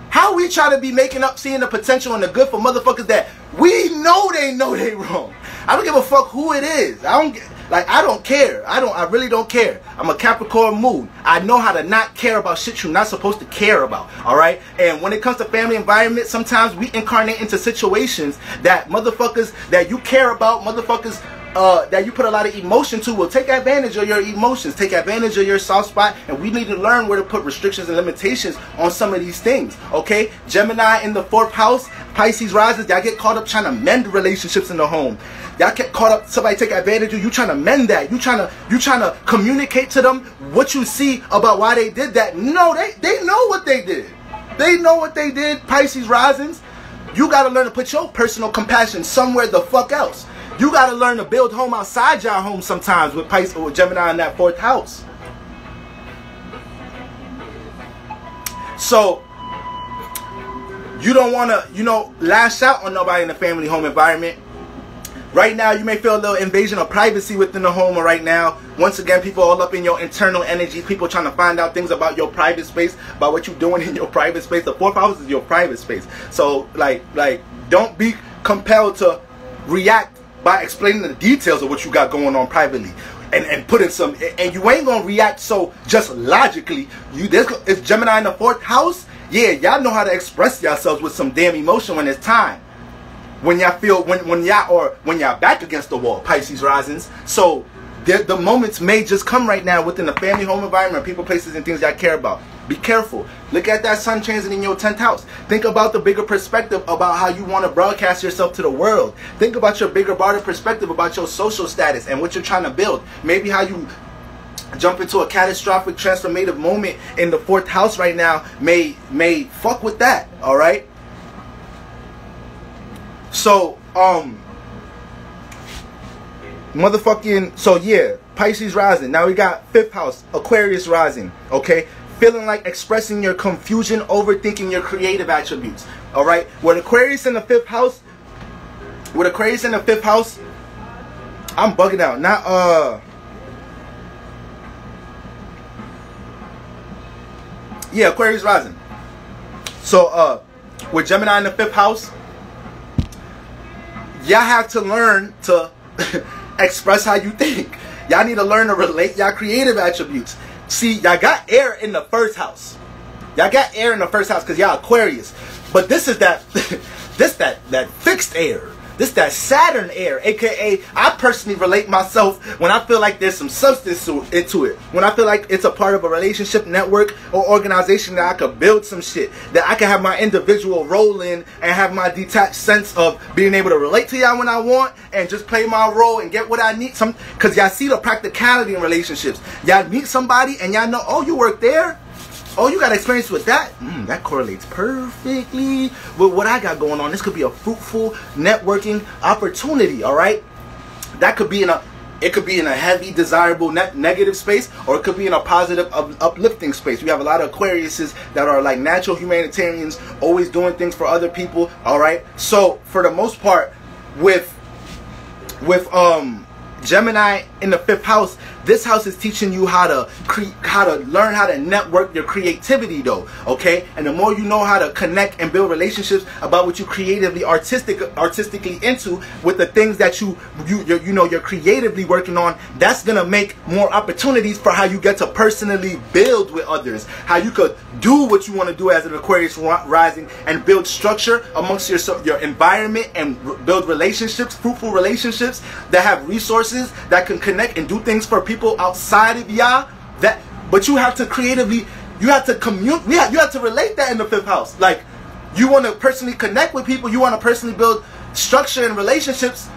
How we try to be making up, seeing the potential and the good for motherfuckers that We know they wrong. I don't give a fuck who it is. I don't care. I really don't care. I'm a Capricorn moon. I know how to not care about shit you're not supposed to care about. Alright? And when it comes to family environment, sometimes we incarnate into situations that motherfuckers that you care about, motherfuckers that you put a lot of emotion to, will take advantage of your emotions, take advantage of your soft spot, and we need to learn where to put restrictions and limitations on some of these things. Okay? Gemini in the 4th house, Pisces rises, y'all get caught up trying to mend relationships in the home. Y'all get caught up, somebody take advantage of you, trying to mend that. You trying to communicate to them what you see about why they did that. No, they know what they did. They know what they did, Pisces risings. You got to learn to put your personal compassion somewhere the fuck else. You got to learn to build home outside your home sometimes with Pisces or Gemini in that 4th house. So, you don't want to, lash out on nobody in the family home environment. Right now, you may feel a little invasion of privacy within the home right now. Once again, people all up in your internal energy. People trying to find out things about your private space, about what you're doing in your private space. The 4th house is your private space. So, like, don't be compelled to react by explaining the details of what you got going on privately. And put in some, and you ain't gonna react so just logically. It's Gemini in the 4th house. Yeah, y'all know how to express yourselves with some damn emotion when it's time. When y'all feel, when y'all back against the wall, Pisces risings. So the moments may just come right now within the family home environment, people, places, and things y'all care about. Be careful. Look at that sun transit in your 10th house. Think about the bigger perspective about how you want to broadcast yourself to the world. Think about your bigger, broader perspective about your social status and what you're trying to build. Maybe how you jump into a catastrophic transformative moment in the 4th house right now may fuck with that. All right. So motherfucking, so yeah, Pisces rising. Now we got 5th house, Aquarius rising. Okay. Feeling like expressing your confusion, overthinking your creative attributes. Alright? With Aquarius in the 5th house, I'm bugging out. Not yeah, Aquarius rising. So with Gemini in the 5th house, y'all have to learn to express how you think. Y'all need to learn to relate y'all creative attributes. See, y'all got air in the 1st house. Y'all got air in the 1st house because y'all Aquarius. But this is that that fixed air. This that Saturn air, aka I personally relate myself when I feel like there's some substance into it. When I feel like it's a part of a relationship, network, or organization that I could build some shit. That I can have my individual role in and have my detached sense of being able to relate to y'all when I want and just play my role and get what I need. Because y'all see the practicality in relationships. Y'all meet somebody and y'all know, oh, you work there? Oh, you got experience with that? That correlates perfectly with what I got going on. This could be a fruitful networking opportunity, all right? That could be it could be in a heavy, desirable, negative space, or it could be in a positive, uplifting space. We have a lot of Aquariuses that are like natural humanitarians, always doing things for other people, all right? So, for the most part, with Gemini in the 5th house, this house is teaching you how to learn how to network your creativity though, okay? And the more you know how to connect and build relationships about what you creatively, artistically into with the things that you're creatively working on, that's gonna make more opportunities for how you get to personally build with others, how you could do what you want to do as an Aquarius rising and build structure amongst your environment and build relationships, fruitful relationships that have resources that can connect and do things for people outside of y'all. But you have to creatively, you have to you have to relate that in the 5th house. Like, you want to personally connect with people, you want to personally build structure and relationships,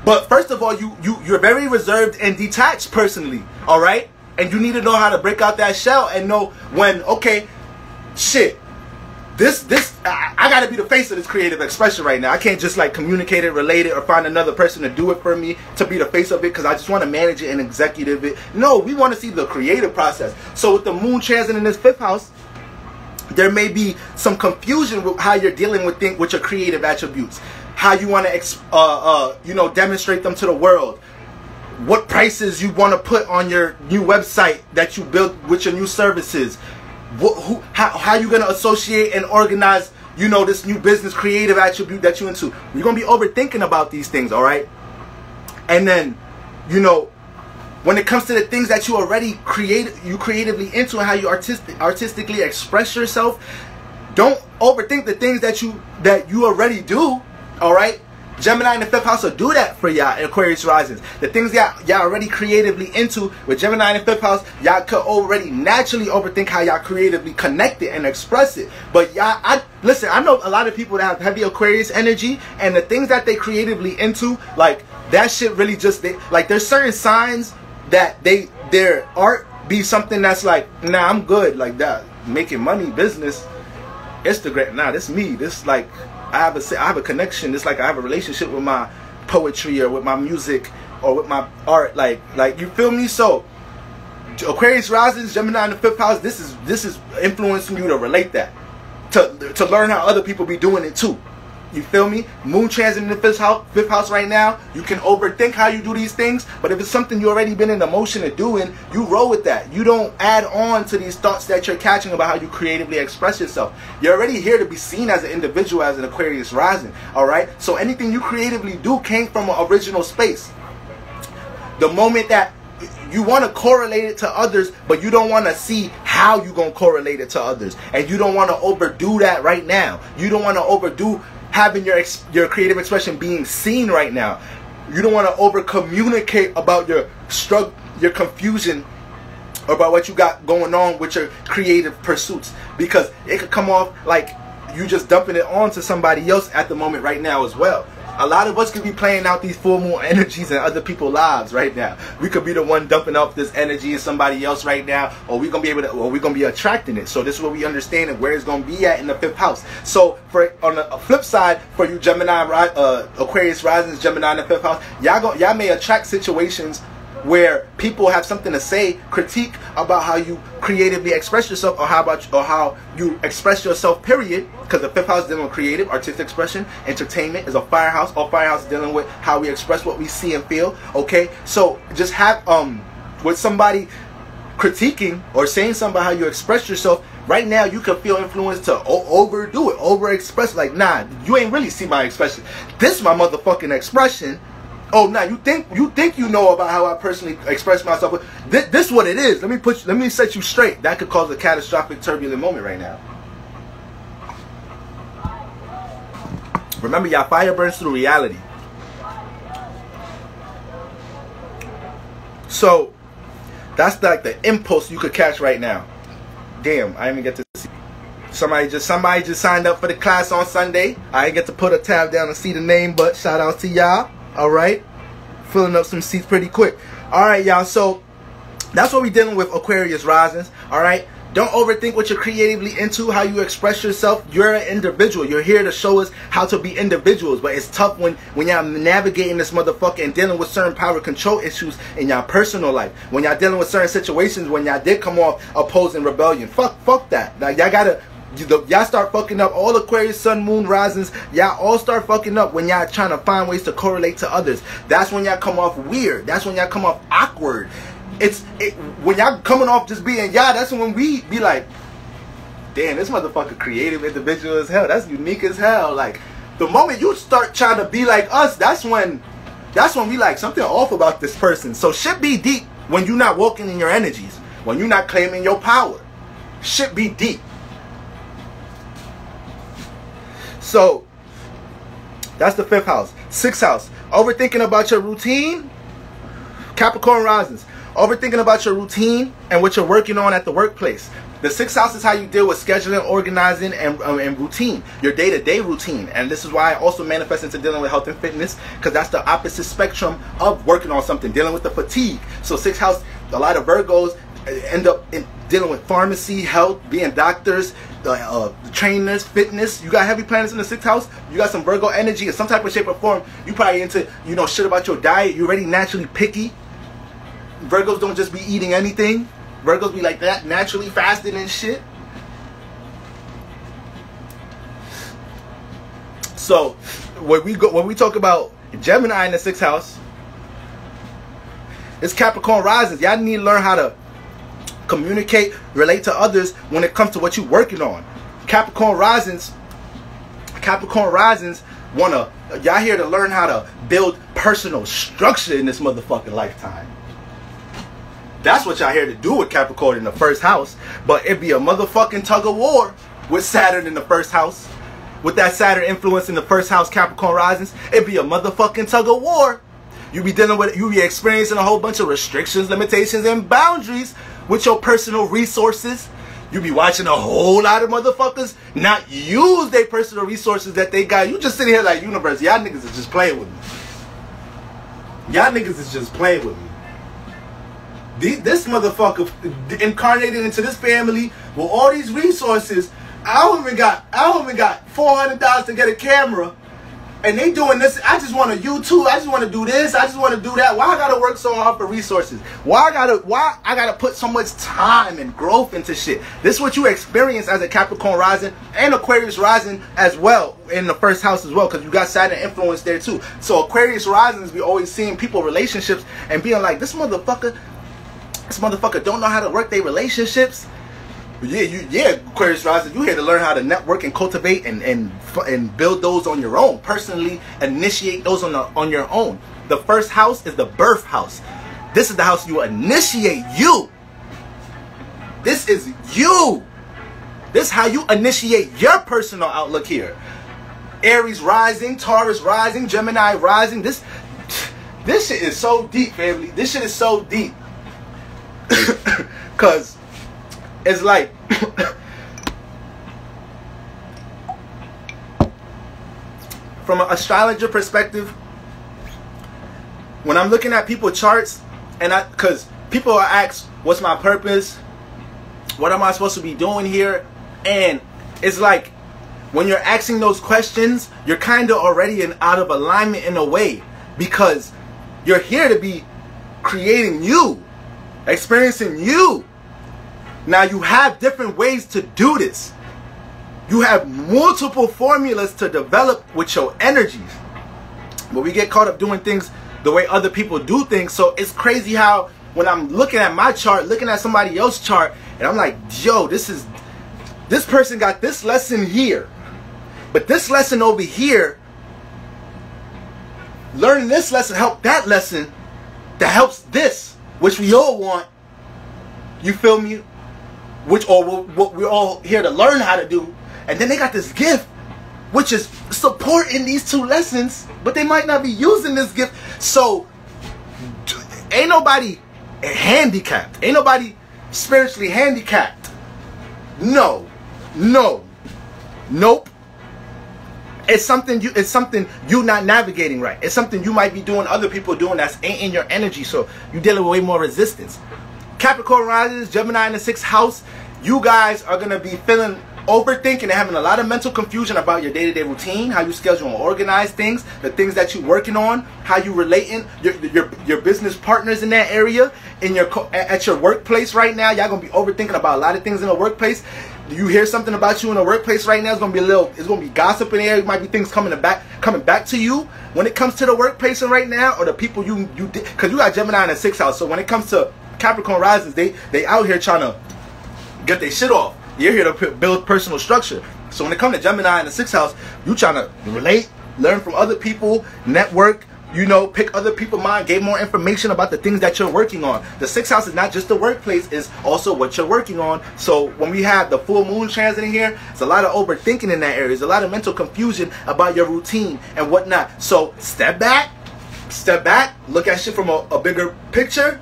but first of all, you're very reserved and detached personally, all right? And you need to know how to break out that shell and know when, okay, shit, I gotta be the face of this creative expression right now. I can't just like communicate it, relate it, or find another person to do it for me to be the face of it because I just want to manage it and executive it. No, we want to see the creative process. So with the moon transit in this 5th house, there may be some confusion with how you're dealing with your creative attributes, how you want to demonstrate them to the world, what prices you want to put on your new website that you build with your new services. How you gonna associate and organize you know, this new business creative attribute that you're into. You're going to be overthinking about these things, all right? And then, you know, when it comes to the things that you already creatively into and how you artistically express yourself, don't overthink the things that you already do, all right? Gemini in the 5th house will do that for y'all, Aquarius risings. The things y'all already creatively into with Gemini in the 5th house, y'all could already naturally overthink how y'all creatively connect it and express it. But y'all, listen, I know a lot of people that have heavy Aquarius energy, and the things that they creatively into, like, that shit really just, like, there's certain signs that their art be something that's like, nah, I'm good, like that, making money, business, Instagram, nah, this me, this, like, I have a connection. It's like I have a relationship with my poetry or with my music or with my art. Like you feel me? So Aquarius rising, Gemini in the 5th house. This is influencing you to relate that, to learn how other people be doing it too. You feel me? Moon transit in the 5th house right now. You can overthink how you do these things, but if it's something you already been in the motion of doing, you roll with that. You don't add on to these thoughts that you're catching about how you creatively express yourself. You're already here to be seen as an individual, as an Aquarius rising. All right. So anything you creatively do came from an original space. The moment that you want to correlate it to others, but you don't want to see how you're going to correlate it to others, and you don't want to overdo that right now. You don't want to overdo having your creative expression being seen right now. You don't want to over communicate about your struggle, your confusion about what you got going on with your creative pursuits, because it could come off like you just dumping it on to somebody else at the moment right now as well. A lot of us could be playing out these full moon energies in other people's lives right now. We could be the one dumping off this energy in somebody else right now, or we're gonna be able to, or we're gonna be attracting it. So this is what we understand and where it's gonna be at in the 5th house. So for on the flip side, for you Gemini, Aquarius risings, Gemini in the 5th house, y'all may attract situations where people have something to say, critique about how you creatively express yourself, or how you express yourself, period. Because the 5th house is dealing with creative, artistic expression. Entertainment is a fire house. All fire house is dealing with how we express what we see and feel. Okay, so just have with somebody critiquing or saying something about how you express yourself. Right now, you can feel influenced to overdo it, overexpress. Like, nah, you ain't really see my expression. This is my motherfucking expression. Oh, now you think you know about how I personally express myself. This what it is. Let me set you straight. That could cause a catastrophic, turbulent moment right now. Remember, y'all, fire burns through reality. So that's like the impulse you could catch right now. Damn, I didn't even get to see. Somebody just signed up for the class on Sunday. I didn't get to put a tab down and see the name, but shout out to y'all. All right, filling up some seats pretty quick. All right, y'all. So that's what we're dealing with, Aquarius risings. All right, don't overthink what you're creatively into, how you express yourself. You're an individual. You're here to show us how to be individuals, but it's tough when y'all navigating this motherfucker and dealing with certain power control issues in y'all personal life. When y'all dealing with certain situations when y'all did come off opposing rebellion. Fuck that. Now y'all gotta. Y'all start fucking up. All Aquarius sun moon risings, y'all all start fucking up when y'all trying to find ways to correlate to others. That's when y'all come off weird. That's when y'all come off awkward. When y'all coming off just being y'all, that's when we be like, damn, this motherfucker creative individual as hell. That's unique as hell. Like, the moment you start trying to be like us, that's when we like something off about this person. So shit be deep when you're not walking in your energies, when you're not claiming your power. Shit be deep. So that's the 5th house. 6th house, overthinking about your routine. Capricorn risings, overthinking about your routine and what you're working on at the workplace. The 6th house is how you deal with scheduling, organizing, and routine, your day-to-day routine. And this is why I also manifest into dealing with health and fitness, because that's the opposite spectrum of working on something, dealing with the fatigue. So 6th house, a lot of Virgos end up dealing with pharmacy, health, being doctors, trainers, fitness. You got heavy planets in the 6th house. You got some Virgo energy in some type of shape or form. You probably into, shit about your diet. You're already naturally picky. Virgos don't just be eating anything. Virgos be like that, naturally fasting and shit. So when we talk about Gemini in the 6th house, it's Capricorn risings. Y'all need to learn how to communicate, relate to others when it comes to what you're working on. Capricorn risings, Capricorn risings y'all here to learn how to build personal structure in this motherfucking lifetime. That's what y'all here to do with Capricorn in the first house. But it be a motherfucking tug of war with Saturn in the first house. With that Saturn influence in the first house, Capricorn risings, it be a motherfucking tug of war. You be experiencing a whole bunch of restrictions, limitations, and boundaries with your personal resources. You be watching a whole lot of motherfuckers not use their personal resources that they got. You just sitting here like, universe, y'all niggas is just playing with me. Y'all niggas is just playing with me. This motherfucker incarnated into this family with all these resources. I don't even got $400 to get a camera, and they doing this. I just want to YouTube. I just want to do this. I just want to do that. Why I gotta work so hard for resources? Why I gotta put so much time and growth into shit? This is what you experience as a Capricorn rising and Aquarius rising as well in the first house as well, because you got Saturn influence there too. So Aquarius risings, we always seeing people relationships and being like, this motherfucker don't know how to work their relationships. Yeah, Aquarius rising, you here to learn how to network and cultivate and build those on your own. Personally, initiate those on your own. The first house is the birth house. This is the house you initiate you. This is you. This is how you initiate your personal outlook here. Aries rising, Taurus rising, Gemini rising. This shit is so deep, family. This shit is so deep. Cause it's like from an astrologer perspective, when I'm looking at people's charts, cause people are asked, what's my purpose? What am I supposed to be doing here? And it's like, when you're asking those questions, you're kind of already out of alignment in a way, because you're here to be creating you, experiencing you. Now you have different ways to do this. You have multiple formulas to develop with your energies. But we get caught up doing things the way other people do things. So it's crazy how when I'm looking at my chart, looking at somebody else's chart, and I'm like, yo, this person got this lesson here. But this lesson over here, learning this lesson helped that lesson that helps this, which we all want. You feel me? What we're all here to learn how to do. And then they got this gift, which is supporting these two lessons, but they might not be using this gift. So ain't nobody handicapped. Ain't nobody spiritually handicapped. No. Nope. It's something you not navigating right. It's something you might be doing, other people doing, that's ain't in your energy. So you dealing with way more resistance. Capricorn risers, Gemini in the 6th house, you guys are going to be feeling overthinking and having a lot of mental confusion about your day-to-day routine, how you schedule and organize things, the things that you're working on, how you relating, your business partners in that area, at your workplace right now. Y'all going to be overthinking about a lot of things in the workplace. You hear something about you in the workplace right now, it's going to be gossip in there. It might be things coming back to you when it comes to the workplace right now, or the people you did, because you got Gemini in the 6th house. So when it comes to Capricorn risers, they out here trying to get their shit off. You're here to build personal structure. So when it comes to Gemini in the 6th house, you trying to relate, learn from other people, network, pick other people's mind, get more information about the things that you're working on. The 6th house is not just the workplace, it's also what you're working on. So when we have the full moon transit in here, it's a lot of overthinking in that area. There's a lot of mental confusion about your routine and whatnot. So step back, look at shit from a bigger picture.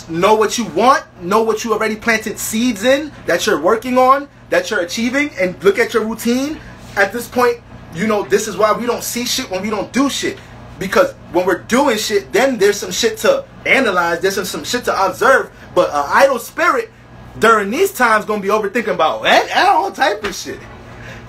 Know what you want, know what you already planted seeds in, that you're working on, that you're achieving, and look at your routine. At this point, this is why we don't see shit when we don't do shit. Because when we're doing shit, then there's some shit to analyze, there's some shit to observe. But an idle spirit during these times gonna be overthinking about all type of shit.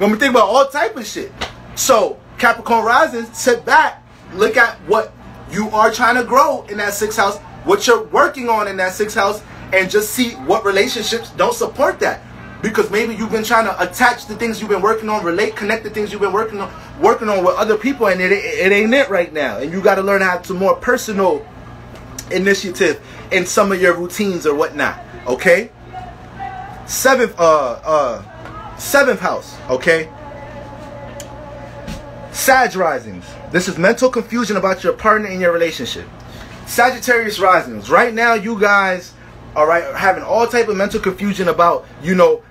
Gonna be thinking about all type of shit. So Capricorn rising, sit back, look at what you are trying to grow in that 6th house, what you're working on in that 6th house, and just see what relationships don't support that. Because maybe you've been trying to attach the things you've been working on, connect the things you've been working on with other people, and it ain't it right now. And you got to learn how to more personal initiative in some of your routines or whatnot. Okay. 7th house. Okay. Sag risings. This is mental confusion about your partner in your relationship. Sagittarius risings. Right now, you guys are having all type of mental confusion about, you know,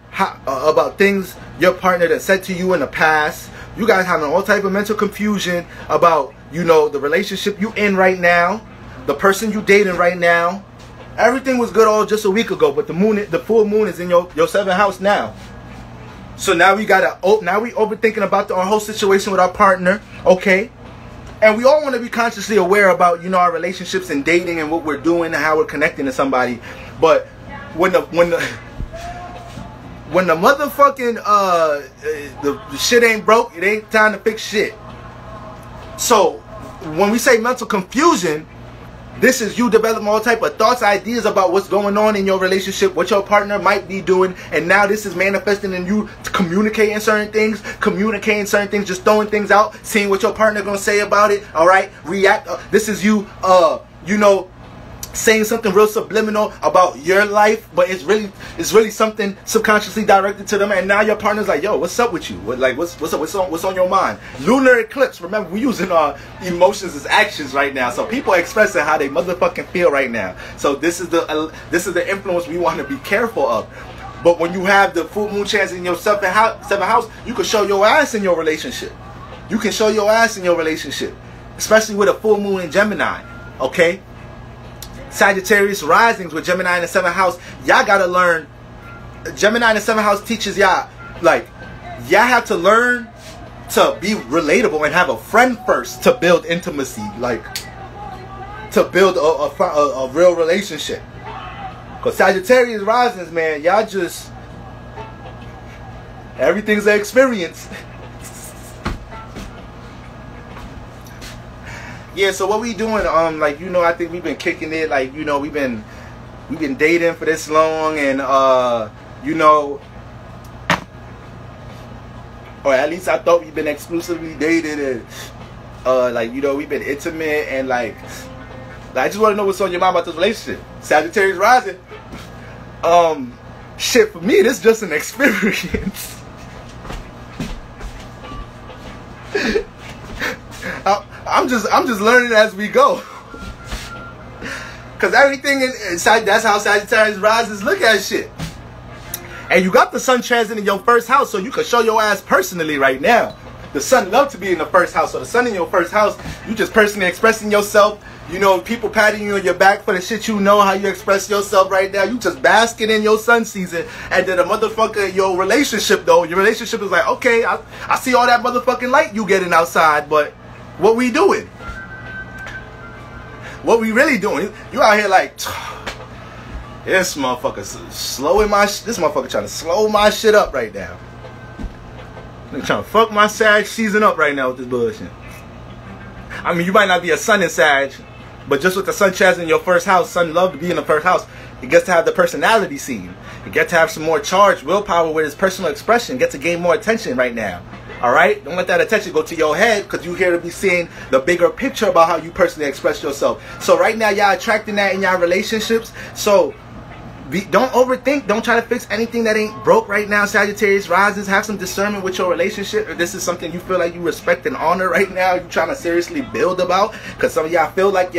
about things your partner that said to you in the past. You guys having all type of mental confusion about, you know, the relationship you in right now, the person you dating right now. Everything was good all just a week ago, but the full moon is in your 7th house now. So now we overthinking about our whole situation with our partner, okay? And we all want to be consciously aware about, you know, our relationships and dating and what we're doing and how we're connecting to somebody. But when the motherfucking the shit ain't broke, it ain't time to fix shit. So when we say mental confusion, this is you developing all type of thoughts, ideas about what's going on in your relationship, what your partner might be doing, and now this is manifesting in you communicating certain things, just throwing things out, seeing what your partner gonna say about it. All right, react. This is you, you know, saying something real subliminal about your life, but it's really something subconsciously directed to them, and now your partner's like, yo, what's up with you? What's up? What's on your mind? Lunar eclipse. Remember, we're using our emotions as actions right now, so people are expressing how they motherfucking feel right now. So this is the influence we want to be careful of. But when you have the full moon chance in your 7th house, you can show your ass in your relationship. You can show your ass in your relationship, especially with a full moon in Gemini. Okay. Sagittarius risings with Gemini in the 7th house. Y'all gotta learn. Gemini in the 7th house teaches y'all, like, y'all have to learn to be relatable and have a friend first to build intimacy, like to build a real relationship. Cause Sagittarius risings, man, y'all just, everything's an experience. Yeah, so what we doing, like, you know, I think we've been kicking it, like, you know, we've been dating for this long, and you know, or at least I thought we've been exclusively dating, and like, you know, we've been intimate, and like I just want to know what's on your mind about this relationship. Sagittarius rising. Shit, for me, this is just an experience. I'm just learning as we go. Cause everything inside, that's how Sagittarius rises look at shit. And you got the sun transit in your 1st house, so you can show your ass personally right now. The sun love to be in the 1st house. So the sun in your 1st house, you just personally expressing yourself. You know, people patting you on your back for the shit you know, how you express yourself right now. You just basking in your sun season. And then a motherfucker, your relationship though, your relationship is like, okay, I see all that motherfucking light you getting outside, but what we doing? What we really doing? You out here like, this motherfucker slowing this motherfucker trying to slow my shit up right now. They're trying to fuck my Sag season up right now with this bullshit. I mean, you might not be a sun in Sag, but just with the sun chaz in your 1st house, sun love to be in the 1st house. It gets to have the personality scene. It gets to have some more charge, willpower with his personal expression. Get to gain more attention right now. Alright? Don't let that attention go to your head, because you're here to be seeing the bigger picture about how you personally express yourself. So right now, y'all attracting that in y'all relationships. So don't overthink. Don't try to fix anything that ain't broke right now. Sagittarius rises. Have some discernment with your relationship. If this is something you feel like you respect and honor right now, you trying to seriously build about. Because some of y'all feel like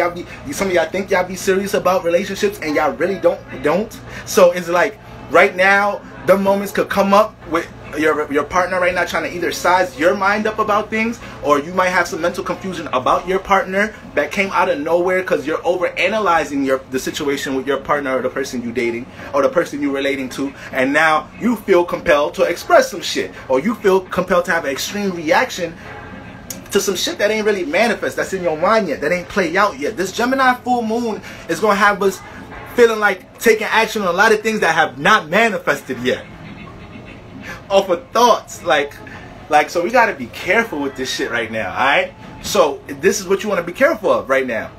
some of y'all think y'all be serious about relationships, and y'all really don't. So it's like right now, the moments could come up with your partner right now trying to either size your mind up about things, or you might have some mental confusion about your partner that came out of nowhere because you're over analyzing the situation with your partner or the person you dating or the person you relating to, and now you feel compelled to express some shit, or you feel compelled to have an extreme reaction to some shit that ain't really manifest, that's in your mind yet, that ain't played out yet. This Gemini full moon is going to have us feeling like taking action on a lot of things that have not manifested yet. Off of thoughts, like so we got to be careful with this shit right now. All right, so this is what you want to be careful of right now.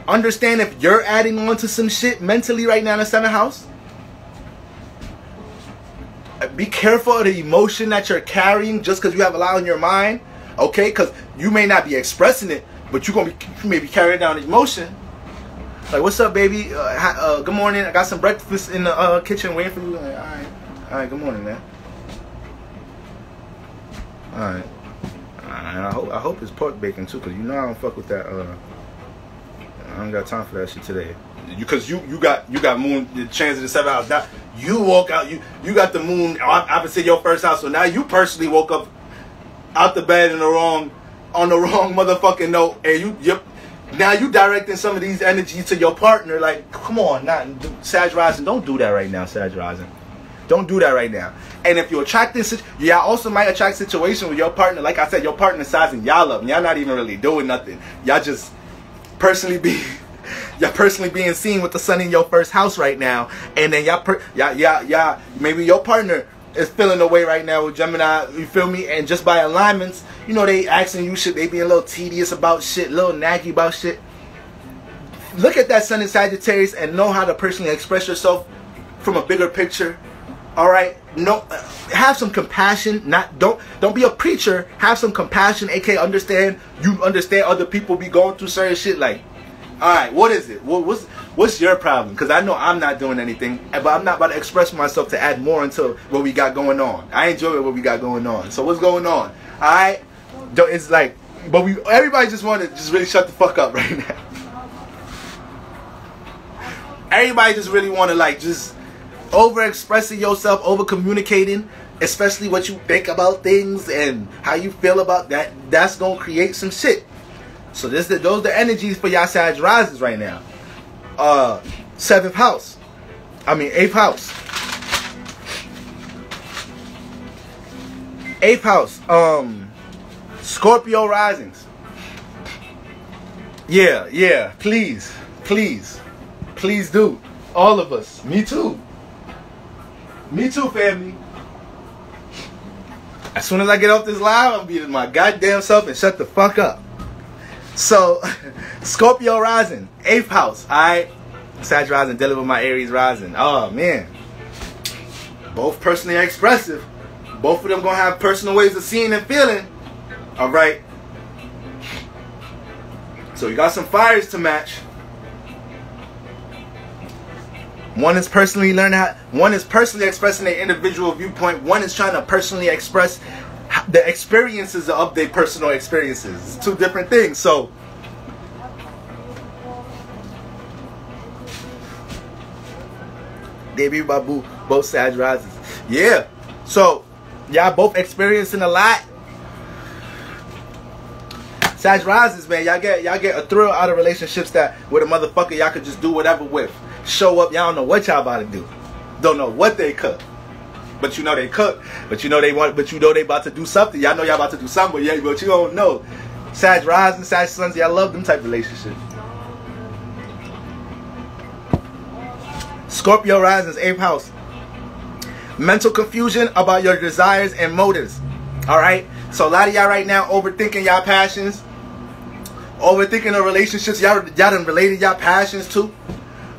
Understand if you're adding on to some shit mentally right now in the 7th house. Be careful of the emotion that you're carrying just because you have a lot on your mind. Okay, because you may not be expressing it, but you may be carrying down the emotion. Like, what's up, baby? Good morning. I got some breakfast in the kitchen waiting for you. Like, all right, good morning, man. All And I hope it's pork bacon too, cause you know I don't fuck with that. I don't got time for that shit today. Because you got moon, the transit in the 7th house. Now you woke out, you got the moon opposite your first house. So now you personally woke up out the bed on the wrong motherfucking note, and now you directing some of these energies to your partner. Like, come on, Sag Rising, don't do that right now, Sag Rising. Don't do that right now. And if you're attracting, y'all also might attract situations with your partner. Like I said, your partner sizing y'all up, and y'all not even really doing nothing. Y'all just personally being seen with the sun in your first house right now, and then y'all maybe your partner is feeling away right now with Gemini, you feel me? And just by alignments, you know, they asking you shit, they being a little tedious about shit, a little naggy about shit. Look at that sun in Sagittarius and know how to personally express yourself from a bigger picture. All right, no, have some compassion. Don't be a preacher. Have some compassion, aka understand other people be going through certain shit. Like, all right, what is it? What's your problem? Because I know I'm not doing anything, but I'm not about to express myself to add more into what we got going on. I enjoy what we got going on. So what's going on? All right, it's like, but everybody just want to just really shut the fuck up right now. Everybody just really want to like just over expressing yourself, over communicating, especially what you think about things and how you feel about that. That's gonna create some shit. So those are the energies for y'all Sag Risers right now. 7th house. I mean 8th house. 8th house. Scorpio risings. Yeah. Please do. All of us. Me too, family. As soon as I get off this live, I'll be my goddamn self and shut the fuck up. So, Scorpio rising, 8th house. Alright. Sag rising, dealing with my Aries rising. Oh, man. Both personally expressive. Both of them gonna have personal ways of seeing and feeling. Alright. So, you got some fires to match. One is personally expressing their individual viewpoint. One is trying to personally express the experiences of their personal experiences. It's two different things. So Baby Babu, both Sag risers. Yeah. So y'all both experiencing a lot. Sag risers, man, y'all get a thrill out of relationships that with a motherfucker y'all could just do whatever with. Show up, y'all don't know what y'all about to do. Don't know what they cook. But you know they cook. But you know they about to do something. Y'all know y'all about to do something, but you don't know. Sag rising, Sag suns, y'all love them type of relationships. Scorpio rising, 8th house. Mental confusion about your desires and motives. Alright? So a lot of y'all right now overthinking y'all passions. Overthinking the relationships y'all done related y'all passions to.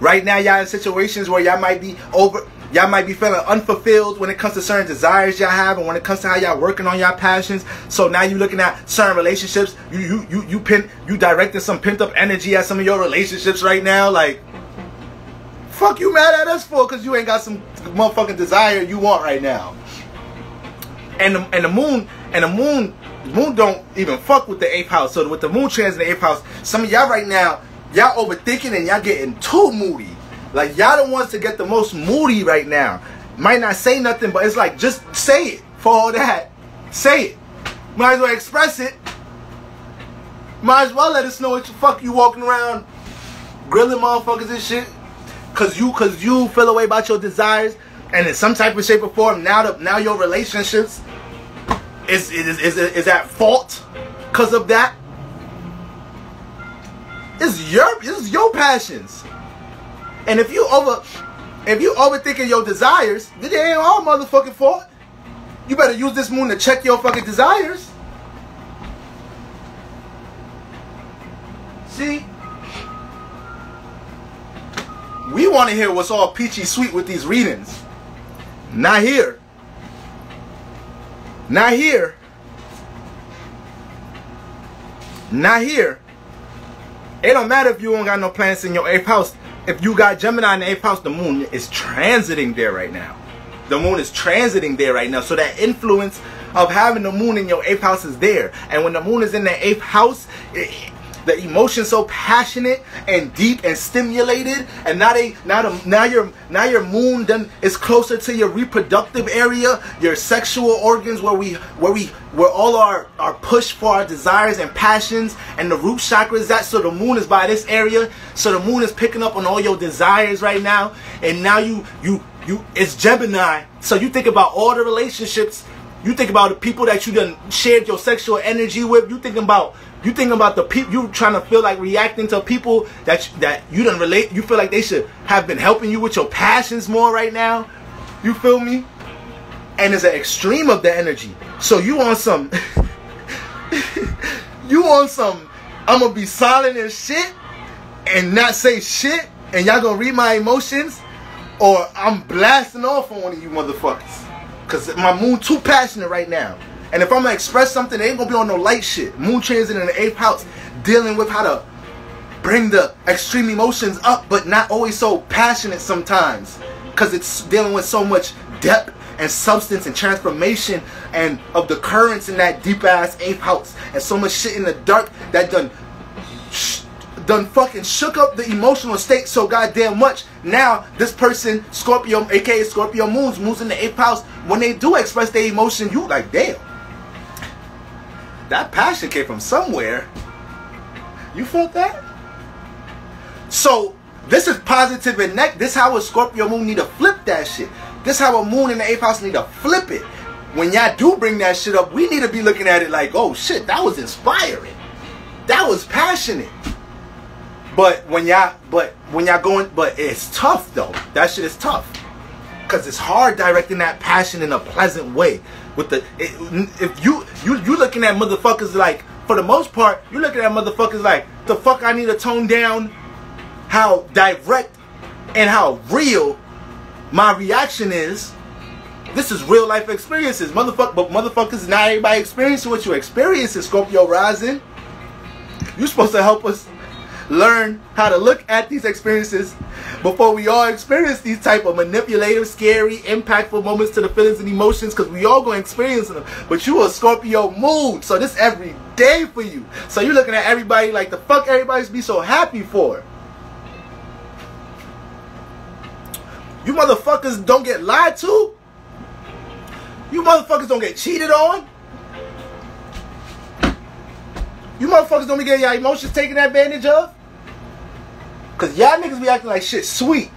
Right now y'all in situations where y'all might be feeling unfulfilled when it comes to certain desires y'all have, and when it comes to how y'all working on y'all passions. So now you looking at certain relationships, you directing some pent up energy at some of your relationships right now. Like, fuck you mad at us for? Because you ain't got some motherfucking desire you want right now. And the moon don't even fuck with the 8th house. So with the moon transit in the 8th house, some of y'all right now, y'all overthinking and y'all getting too moody. Like, y'all the ones to get the most moody right now. Might not say nothing, but it's like, just say it. For all that, say it. Might as well express it. Might as well let us know what the fuck you walking around grilling motherfuckers and shit. Cause you feel away about your desires, and in some type of shape or form, now your relationships is at fault because of that. It's your passions. And if you overthinking your desires, then they ain't all motherfucking fault. You better use this moon to check your fucking desires. See? We want to hear what's all peachy sweet with these readings. Not here. Not here. Not here. It don't matter if you don't got no planets in your 8th house. If you got Gemini in the 8th house, the moon is transiting there right now. The moon is transiting there right now. So that influence of having the moon in your 8th house is there. And when the moon is in the 8th house, the emotion's so passionate and deep and stimulated, and now your moon then is closer to your reproductive area, your sexual organs, where all our push for our desires and passions, and the root chakra is that. So the moon is by this area, so the moon is picking up on all your desires right now. And now you it's Gemini, so you think about all the relationships, you think about the people that you done shared your sexual energy with, you thinking about the people, you trying to feel like reacting to people that you done relate, you feel like they should have been helping you with your passions more right now. You feel me? And it's an extreme of the energy. So you on some I'm gonna be silent and shit and not say shit, and y'all gonna read my emotions, or I'm blasting off on one of you motherfuckers. Cause my moon too passionate right now. And if I'm gonna express something, it ain't gonna be on no light shit. Moon transit in the 8th house, dealing with how to bring the extreme emotions up, but not always so passionate sometimes. Cause it's dealing with so much depth and substance and transformation and of the currents in that deep ass 8th house. And so much shit in the dark that done fucking shook up the emotional state so goddamn much. Now this person, Scorpio, aka Scorpio moons in the 8th house, when they do express their emotion, you like, damn, that passion came from somewhere. You felt that? So this is positive and negative. This how a Scorpio moon need to flip that shit. This how a moon in the 8th house need to flip it. When y'all do bring that shit up, we need to be looking at it like, oh shit, that was inspiring, that was passionate. But when y'all going, but it's tough though. That shit is tough, cause it's hard directing that passion in a pleasant way. With if you looking at motherfuckers like, for the most part, you looking at motherfuckers like, the fuck I need to tone down how direct and how real my reaction is. This is real life experiences, but motherfuckers, not everybody experiencing what you experience in Scorpio rising. You supposed to help us learn how to look at these experiences before we all experience these type of manipulative, scary, impactful moments to the feelings and emotions, because we all going to experience them. But you a Scorpio moon, so this every day for you. So you looking at everybody like, the fuck everybody's be so happy for? You motherfuckers don't get lied to? You motherfuckers don't get cheated on? You motherfuckers don't be getting your emotions taken advantage of? Cause y'all niggas be acting like shit sweet.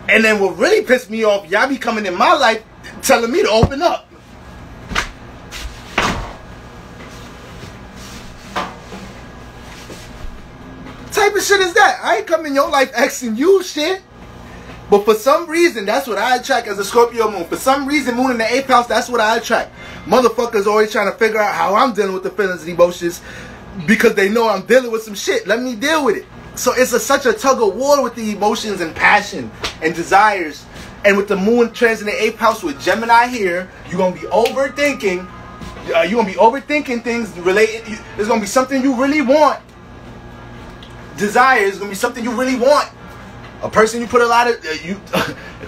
And then what really pissed me off, y'all be coming in my life telling me to open up. Type of shit is that? I ain't come in your life asking you shit. But for some reason, that's what I attract as a Scorpio moon. For some reason, moon in the 8th house, that's what I attract. Motherfuckers always trying to figure out how I'm dealing with the feelings and emotions because they know I'm dealing with some shit. Let me deal with it. So it's such a tug of war with the emotions and passion and desires. And with the moon transit in the 8th house with Gemini here, you're going to be overthinking. You're going to be overthinking things related. There's going to be something you really want. Desire is going to be something you really want. A person you put a lot of, it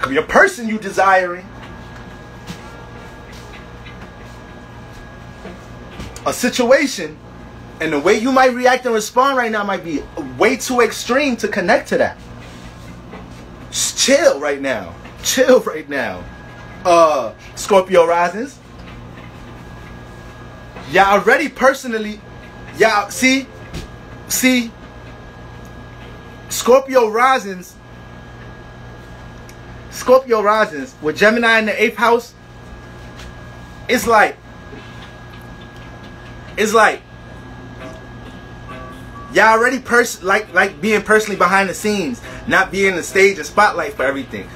could be a person you desiring. A situation, and the way you might react and respond right now might be way too extreme to connect to that. Just chill right now. Chill right now. Scorpio risings. Y'all already personally, y'all see, Scorpio risings with Gemini in the 8th house, it's like y'all already like being personally behind the scenes, not being the stage and spotlight for everything.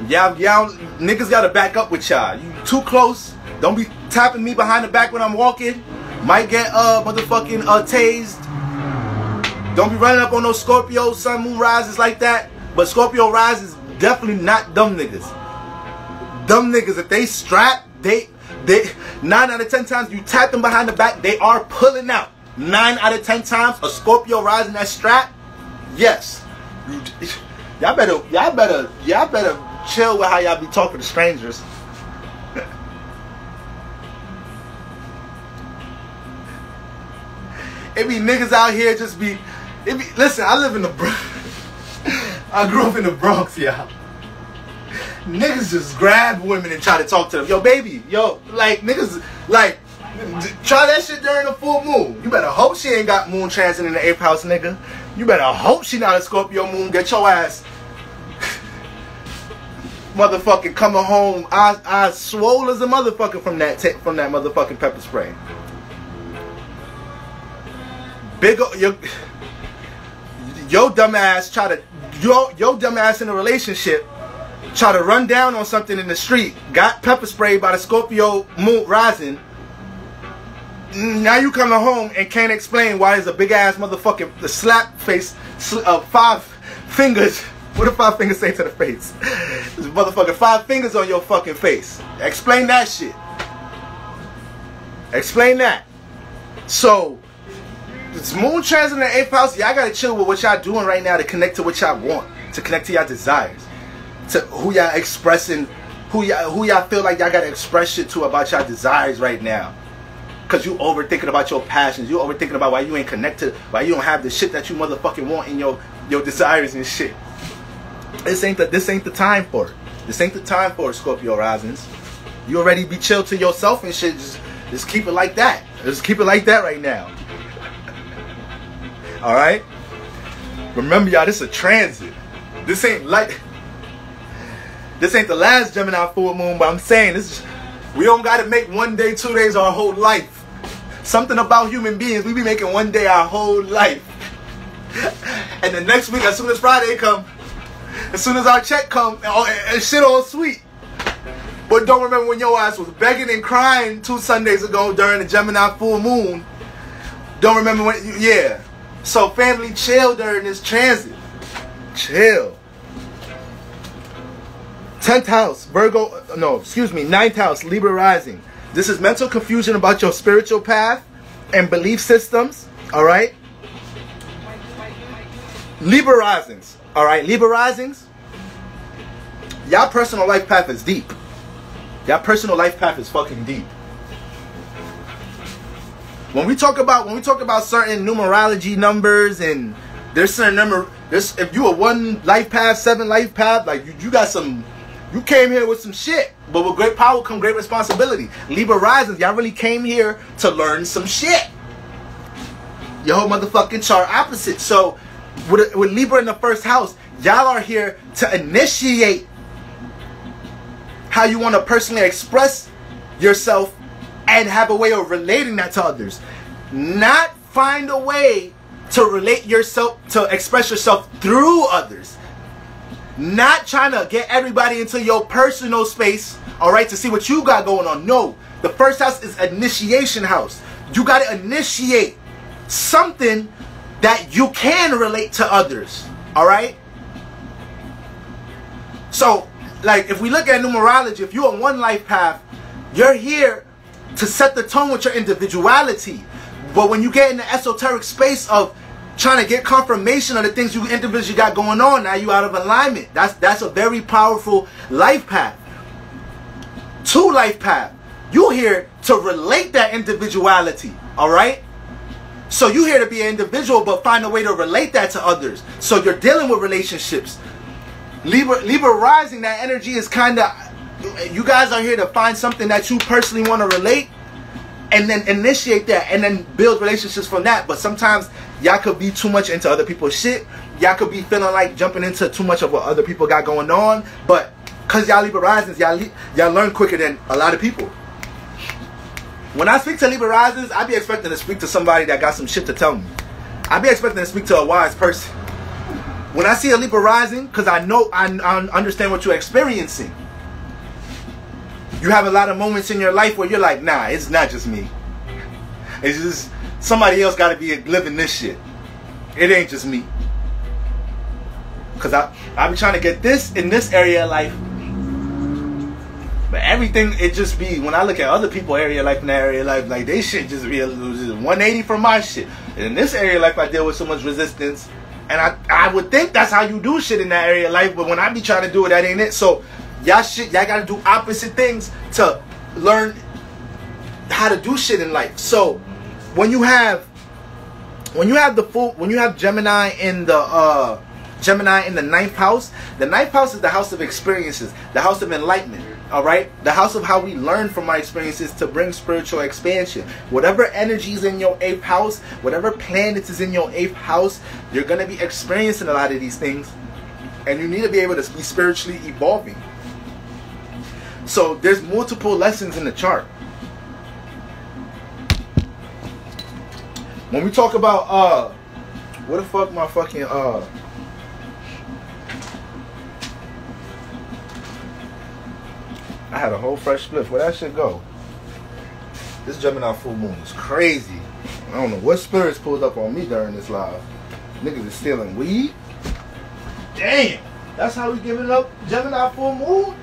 Y'all niggas gotta back up with y'all. You too close. Don't be tapping me behind the back when I'm walking. Might get motherfucking tased. Don't be running up on those Scorpio sun moon rises like that. But Scorpio rises definitely not dumb niggas. Dumb niggas, if they strap, they 9 out of 10 times you tap them behind the back, they are pulling out. 9 out of 10 times a Scorpio rising that strap, yes. Y'all better chill with how y'all be talking to strangers. It be niggas out here just be. It be. Listen, I live in the Bronx. I grew up in the Bronx, y'all. Niggas just grab women and try to talk to them. Yo, baby, yo, like niggas, like try that shit during the full moon. You better hope she ain't got moon transit in the 8th house, nigga. You better hope she not a Scorpio moon. Get your ass motherfucking coming home. I swole as a motherfucker from that motherfucking pepper spray. Big yo dumb ass try to yo dumb ass in a relationship try to run down on something in the street, got pepper sprayed by the Scorpio moon rising. Now you coming home and can't explain why there's a big ass motherfucking the slap face 5 fingers. What do 5 fingers say to the face? There's motherfucking 5 fingers on your fucking face. Explain that shit. Explain that. So it's moon transit in the 8th house. Y'all gotta chill with what y'all doing right now to connect to what y'all want, to connect to y'all desires, to who y'all expressing, who y'all feel like y'all gotta express shit to about y'all desires right now. Cause you overthinking about your passions, you overthinking about why you ain't connected, why you don't have the shit that you motherfucking want in your desires and shit. This ain't the time for it. This ain't the time for it, Scorpio risings. You already be chill to yourself and shit. Just keep it like that. Just keep it like that right now. Alright? Remember y'all, this is a transit. This ain't the last Gemini full moon, but I'm saying we don't gotta make 1 day, 2 days our whole life. Something about human beings, we be making 1 day our whole life. And the next week, as soon as Friday come, as soon as our check come, and shit all sweet. But don't remember when your ass was begging and crying 2 Sundays ago during the Gemini full moon. Don't remember when, yeah. So family, chill during this transit. Chill. 10th house, Virgo, no, excuse me, 9th house, Libra rising. This is mental confusion about your spiritual path and belief systems, all right? Libra risings, all right? Libra risings, y'all personal life path is deep. Y'all personal life path is fucking deep. When we talk about certain numerology numbers, and there's certain number, if you a 1 life path, 7 life path, like you got some, you came here with some shit, but with great power come great responsibility. Libra risings, y'all really came here to learn some shit. Your whole motherfucking chart opposite. So with Libra in the 1st house, y'all are here to initiate how you want to personally express yourself and have a way of relating that to others. Not find a way to relate yourself, to express yourself through others. Not trying to get everybody into your personal space, all right, to see what you got going on. No, the 1st house is initiation house. You got to initiate something that you can relate to others, all right? So, like, if we look at numerology, if you're on 1 life path, you're here to set the tone with your individuality. But when you get in the esoteric space of trying to get confirmation of the things you individually got going on, now you out of alignment. That's a very powerful life path. 2 life path, you here to relate that individuality, all right? So you here to be an individual, but find a way to relate that to others. So you're dealing with relationships. Libra rising, that energy is kind of, you guys are here to find something that you personally want to relate, and then initiate that, and then build relationships from that. But sometimes y'all could be too much into other people's shit. Y'all could be feeling like jumping into too much of what other people got going on. But because y'all Libra risings, y'all learn quicker than a lot of people. When I speak to Libra risings, I be expecting to speak to somebody that got some shit to tell me. I be expecting to speak to a wise person. When I see a Libra rising, because I know I understand what you're experiencing. You have a lot of moments in your life where you're like, nah, it's not just me. It's just somebody else got to be living this shit. It ain't just me. Because I be trying to get this in this area of life. But everything, it just be, when I look at other people area of life in that area of life, like they shit just be 180 from my shit. And in this area of life, I deal with so much resistance. And I would think that's how you do shit in that area of life. But when I be trying to do it, that ain't it. So Y'all gotta do opposite things to learn how to do shit in life. So when you have Gemini in the ninth house. The ninth house is the house of experiences, the house of enlightenment. All right, the house of how we learn from our experiences to bring spiritual expansion. Whatever energy is in your 8th house, whatever planet is in your 8th house, you're gonna be experiencing a lot of these things, and you need to be able to be spiritually evolving. So there's multiple lessons in the chart. When we talk about what the fuck my fucking I had a whole fresh spliff. Where that shit go? This Gemini full moon is crazy. I don't know what spirits pulled up on me during this live. Niggas is stealing weed. Damn. That's how we giving up Gemini full moon?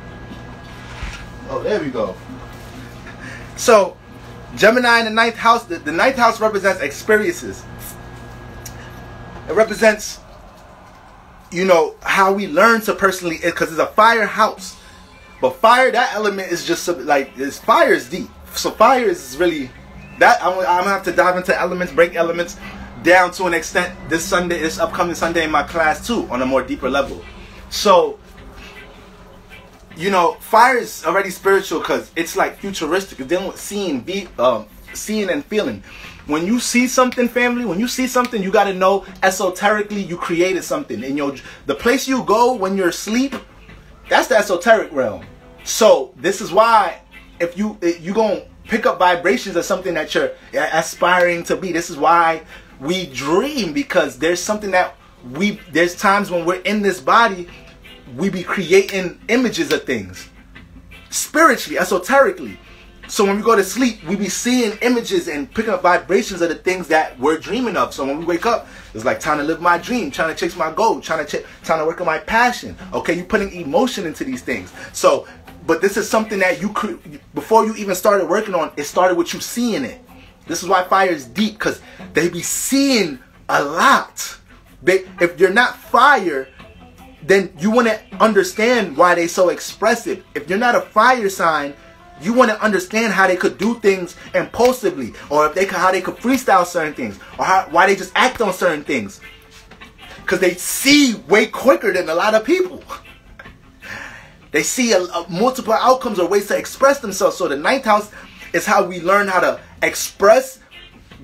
Oh, there we go. So, Gemini in the 9th house. The 9th house represents experiences. It represents, you know, how we learn to personally, because it's a fire house. But fire, that element is just like, fire is deep. So fire is really, that I'm gonna have to dive into elements, break elements down to an extent this upcoming Sunday in my class too, on a more deeper level. So, you know, fire is already spiritual because it's like futuristic. It's dealing with seeing and feeling. When you see something, family, when you see something, you got to know esoterically you created something. In the place you go when you're asleep, that's the esoteric realm. So this is why if you gonna pick up vibrations of something that you're aspiring to be. This is why we dream, because there's something that there's times when we're in this body, we be creating images of things spiritually, esoterically. So when we go to sleep, we be seeing images and picking up vibrations of the things that we're dreaming of. So when we wake up, it's like trying to live my dream, trying to chase my goal, trying to work on my passion. Okay, you're putting emotion into these things. So, but this is something that before you even started working on, it started with you seeing it. This is why fire is deep, because they be seeing a lot. If you're not fire, then you want to understand why they so expressive. If you're not a fire sign, you want to understand how they could do things impulsively, or how they could freestyle certain things, or why they just act on certain things. Because they see way quicker than a lot of people. They see multiple outcomes or ways to express themselves. So the 9th house is how we learn how to express,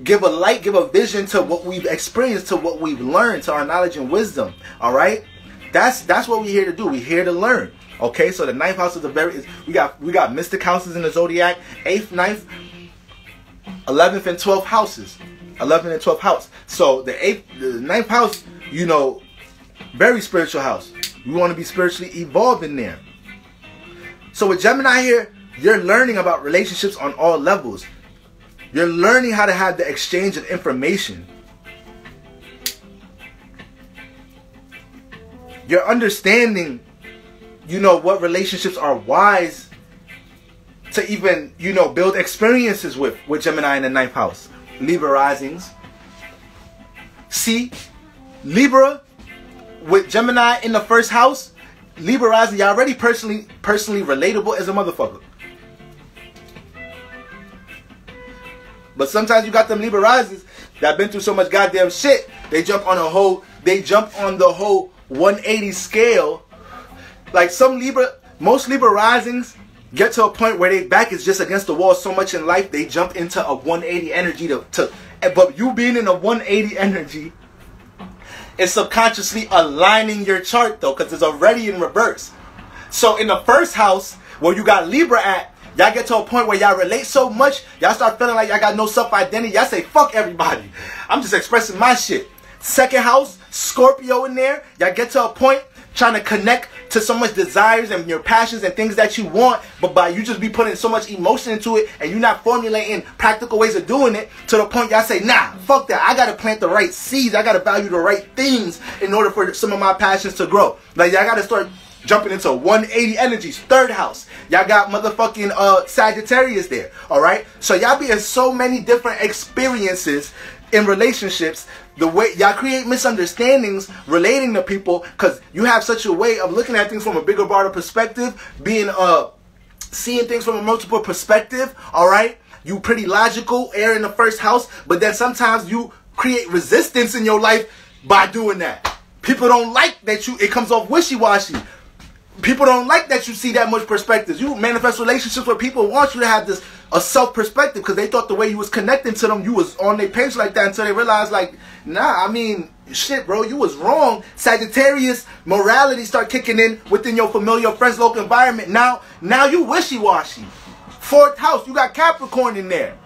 give a light, give a vision to what we've experienced, to what we've learned, to our knowledge and wisdom. All right, that's what we're here to do. We're here to learn. Okay, so the 9th house is we got mystic houses in the zodiac, 8th, 9th, 11th, and 12th houses, 11th and 12th house. So the 9th house, you know, very spiritual house. We want to be spiritually evolved in there. So with Gemini here, you're learning about relationships on all levels. You're learning how to have the exchange of information. You're understanding, you know, what relationships are wise to even, you know, build experiences with Gemini in the 9th house. Libra risings. See, Libra with Gemini in the 1st house, Libra rising, y'all already personally relatable as a motherfucker. But sometimes you got them Libra risings that been through so much goddamn shit, they jump on the whole 180 scale. Like most Libra risings get to a point where their back is just against the wall so much in life, they jump into a 180 energy but you being in a 180 energy is subconsciously aligning your chart though, because it's already in reverse. So in the 1st house, where you got Libra at, y'all get to a point where y'all relate so much, y'all start feeling like y'all got no self-identity. Y'all say, fuck everybody, I'm just expressing my shit. 2nd house, Scorpio in there, y'all get to a point trying to connect to so much desires and your passions and things that you want, but by you just be putting so much emotion into it and you're not formulating practical ways of doing it, to the point y'all say, nah, fuck that, I gotta plant the right seeds, I gotta value the right things in order for some of my passions to grow. Like y'all gotta start jumping into 180 energies. 3rd house, y'all got motherfucking Sagittarius there. Alright, so y'all be in so many different experiences in relationships, the way y'all create misunderstandings relating to people, because you have such a way of looking at things from a bigger, broader perspective, being seeing things from a multiple perspective. All right, you pretty logical, air in the first house, but then sometimes you create resistance in your life by doing that. People don't like that it comes off wishy-washy. People don't like that you see that much perspective. You manifest relationships where people want you to have a self-perspective because they thought the way you was connecting to them, you was on their page like that, until they realized, like, nah, I mean, shit, bro, you was wrong. Sagittarius morality start kicking in within your familiar, friends, local environment. Now you wishy-washy. 4th house, you got Capricorn in there.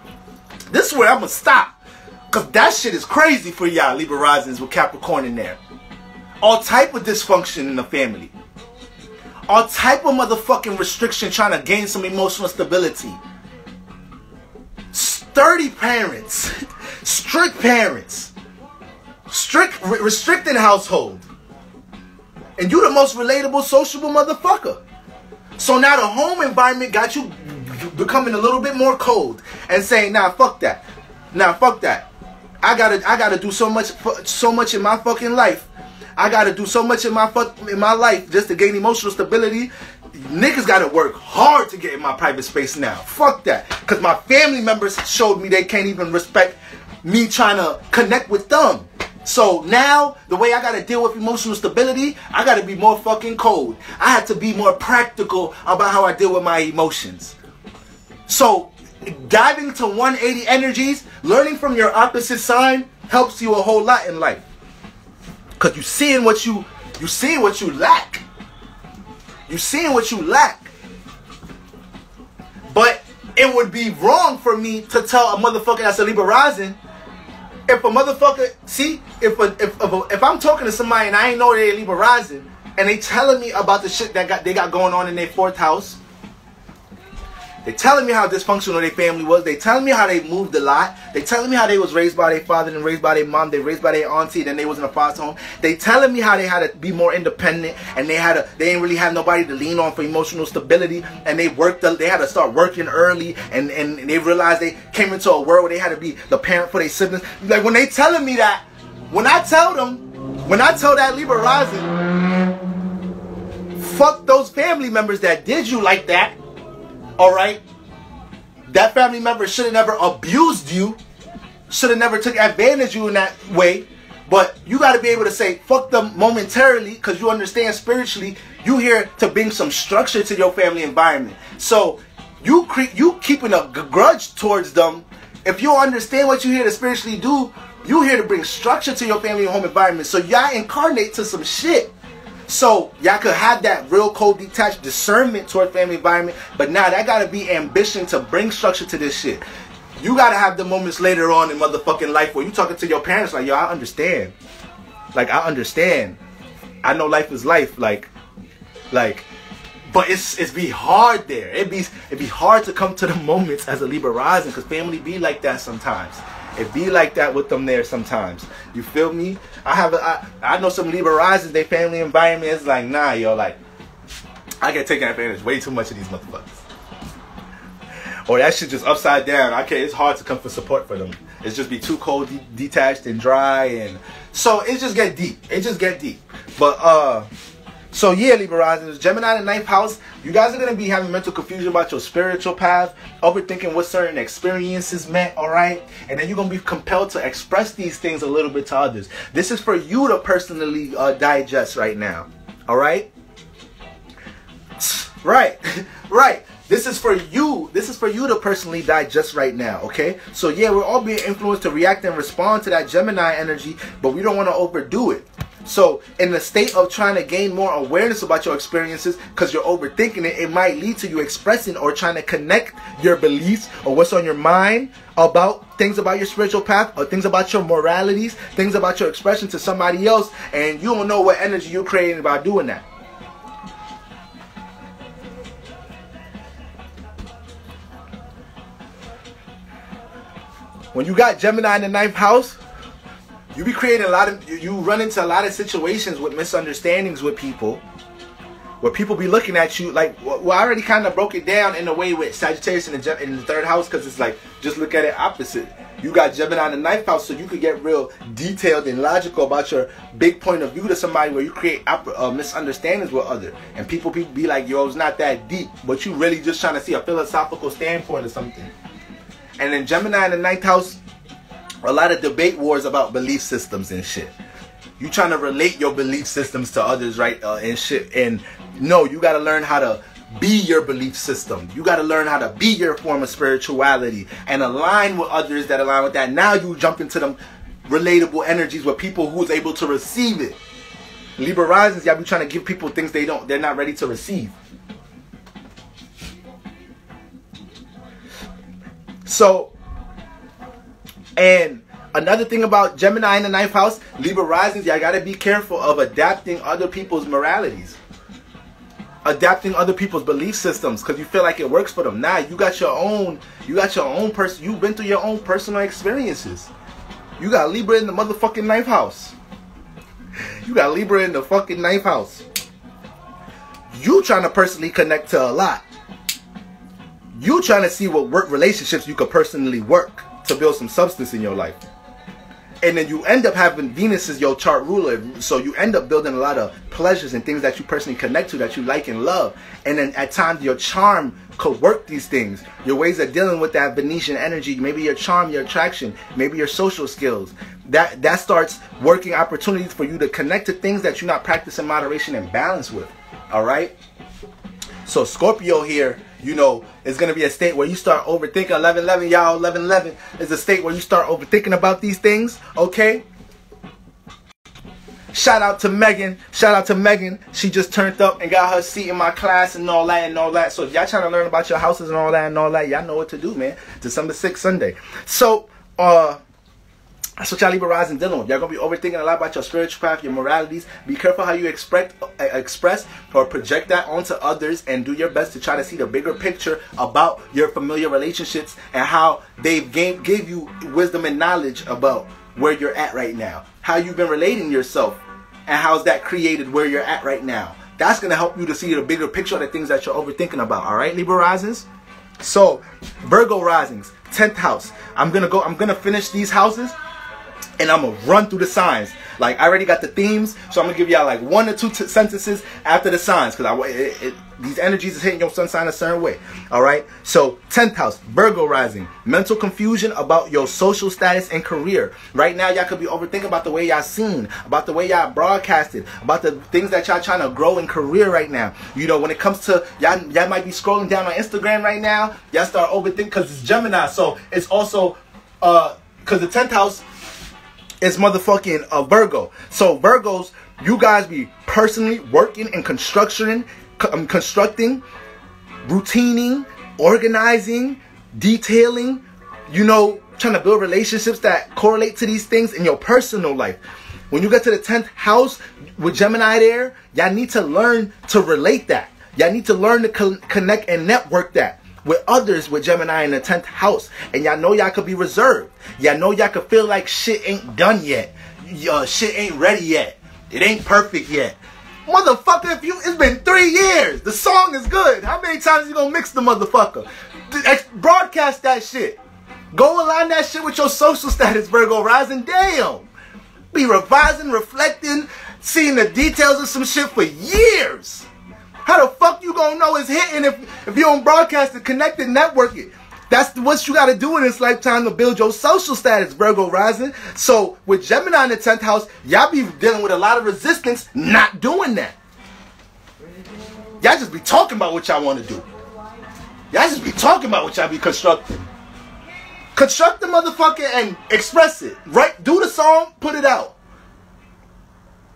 This is where I'm gonna stop, because that shit is crazy for y'all Libra risings with Capricorn in there. All type of dysfunction in the family. All type of motherfucking restriction trying to gain some emotional stability. Sturdy parents. Strict parents. Restricted household. And you the most relatable, sociable motherfucker. So now the home environment got you becoming a little bit more cold and saying, nah, fuck that. Nah, fuck that. I gotta do so much in my fucking life. I gotta do so much in my life just to gain emotional stability. Niggas gotta work hard to get in my private space now. Fuck that. Because my family members showed me they can't even respect me trying to connect with them. So now, the way I gotta deal with emotional stability, I gotta be more fucking cold. I have to be more practical about how I deal with my emotions. So, diving to 180 energies, learning from your opposite sign helps you a whole lot in life. Because you seeing what you lack. You seeing what you lack. But it would be wrong for me to tell a motherfucker that's a Libra rising, if a motherfucker, see, if I'm talking to somebody and I ain't know they're a Libra rising, and they telling me about the shit that they got going on in their 4th house, they telling me how dysfunctional their family was. They telling me how they moved a lot. They telling me how they was raised by their father and raised by their mom. They raised by their auntie. Then they was in a foster home. They telling me how they had to be more independent and they didn't really have nobody to lean on for emotional stability. And they had to start working early. And they realized they came into a world where they had to be the parent for their siblings. Like when they telling me that, when I tell that Libra rising, fuck those family members that did you like that. Alright? That family member should have never abused you. Should have never took advantage of you in that way. But you got to be able to say, fuck them momentarily, because you understand spiritually, you here to bring some structure to your family environment. So, you keeping a grudge towards them. If you understand what you here to spiritually do, you here to bring structure to your family and home environment. So, y'all incarnate to some shit. So, y'all could have that real cold, detached discernment toward family environment. But now, that got to be ambition to bring structure to this shit. You got to have the moments later on in motherfucking life where you talking to your parents like, yo, I understand. Like, I understand. I know life is life. Like, but it's be hard there. It be hard to come to the moments as a Libra rising, because family be like that sometimes. It be like that with them there sometimes. You feel me? I know some Libra risings, their family environment is like, nah, yo, like, I get taken advantage way too much of these motherfuckers. Or that shit just upside down. Okay, it's hard to come for support for them. It's just be too cold, detached, and dry, and so it just get deep. It just get deep. But so yeah, Libra risings, Gemini in the 9th house, you guys are gonna be having mental confusion about your spiritual path, overthinking what certain experiences meant. All right, and then you're gonna be compelled to express these things a little bit to others. This is for you to personally digest right now. All right, right. This is for you. This is for you to personally digest right now, okay? So yeah, we're all being influenced to react and respond to that Gemini energy, but we don't want to overdo it. So in the state of trying to gain more awareness about your experiences, because you're overthinking it, it might lead to you expressing or trying to connect your beliefs or what's on your mind about things about your spiritual path or things about your moralities, things about your expression to somebody else, and you don't know what energy you're creating by doing that. When you got Gemini in the 9th house, you be creating you run into a lot of situations with misunderstandings with people, where people be looking at you like, well, I already kind of broke it down in a way with Sagittarius in the 3rd house, because it's like, just look at it opposite. You got Gemini in the 9th house, so you could get real detailed and logical about your big point of view to somebody where you create misunderstandings with others. And people be like, yo, it's not that deep, but you really just trying to see a philosophical standpoint or something. And then Gemini in the 9th house, a lot of debate wars about belief systems and shit. You trying to relate your belief systems to others, right? And shit. And no, you got to learn how to be your belief system. You got to learn how to be your form of spirituality and align with others that align with that. Now you jump into them relatable energies with people who's able to receive it. Libra risings, y'all be trying to give people things they're not ready to receive. So, and another thing about Gemini in the 9th house, Libra risings, y'all gotta be careful of adapting other people's moralities. Adapting other people's belief systems because you feel like it works for them. Nah, you got your own person. You've been through your own personal experiences. You got Libra in the motherfucking 9th house. You got Libra in the fucking 9th house. You trying to personally connect to a lot. You trying to see what work relationships you could personally work to build some substance in your life. And then you end up having Venus as your chart ruler. So you end up building a lot of pleasures and things that you personally connect to, that you like and love. And then at times your charm could work these things. Your ways of dealing with that Venetian energy, maybe your charm, your attraction, maybe your social skills. That starts working opportunities for you to connect to things that you're not practicing moderation and balance with. Alright? So Scorpio here, you know, it's going to be a state where you start overthinking. 11-11, y'all. 11-11 is a state where you start overthinking about these things. Okay? Shout out to Megan. Shout out to Megan. She just turned up and got her seat in my class and all that and all that. So if y'all trying to learn about your houses and all that, y'all know what to do, man. December 6th, Sunday. So, that's what y'all Libra rising dealing with. Y'all gonna be overthinking a lot about your spiritual path, your moralities. Be careful how you express or project that onto others, and do your best to try to see the bigger picture about your familiar relationships and how they've gave you wisdom and knowledge about where you're at right now. How you've been relating yourself, and how's that created where you're at right now. That's gonna help you to see the bigger picture of the things that you're overthinking about. All right, Libra risings. So Virgo risings, 10th house. I'm gonna finish these houses. And I'm going to run through the signs. Like, I already got the themes. So I'm going to give y'all like 1 or 2 sentences after the signs. Because these energies is hitting your sun sign a certain way. Alright? So, 10th house, Virgo rising. Mental confusion about your social status and career. Right now, y'all could be overthinking about the way y'all seen. About the way y'all broadcasted. About the things that y'all trying to grow in career right now. You know, when it comes to, y'all might be scrolling down on Instagram right now. Y'all start overthinking because it's Gemini. So, it's also, because the 10th house, it's motherfucking Virgo. So Virgos, you guys be personally working and constructing, routining, organizing, detailing, you know, trying to build relationships that correlate to these things in your personal life. When you get to the 10th house with Gemini there, y'all need to learn to relate that. Y'all need to learn to connect and network that with others with Gemini in the 10th house. And y'all know y'all could be reserved. Y'all know y'all could feel like shit ain't done yet. Shit ain't ready yet. It ain't perfect yet. Motherfucker, it's been 3 years. The song is good. How many times you gonna mix the motherfucker? Broadcast that shit. Go align that shit with your social status, Virgo rising. Damn. Be revising, reflecting, seeing the details of some shit for years. How the fuck you gonna know it's hitting if you don't broadcast it, connect it, network it? That's what you gotta do in this lifetime to build your social status, Virgo rising. So with Gemini in the 10th house, y'all be dealing with a lot of resistance not doing that. Y'all just be talking about what y'all want to do. Y'all just be talking about what y'all be constructing. Construct the motherfucker and express it. Right? Do the song, put it out.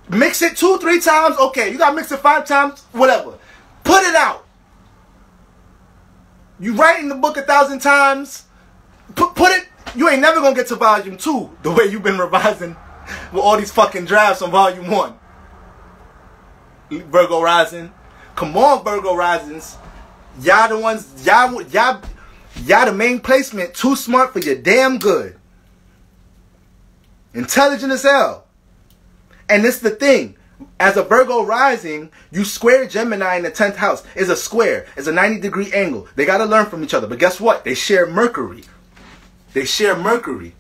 Mix it 2-3 times. Okay, you gotta mix it 5 times. Whatever. Put it out. You write in the book 1,000 times. Put it. You ain't never gonna get to volume 2 the way you've been revising with all these fucking drafts on volume 1. Virgo rising. Come on, Virgo risings. Y'all the ones. Y'all the main placement. Too smart for your damn good. Intelligent as hell. And this is the thing. As a Virgo rising, you square Gemini in the 10th house. It's a square. It's a 90-degree angle. They got to learn from each other. But guess what? They share Mercury. They share Mercury.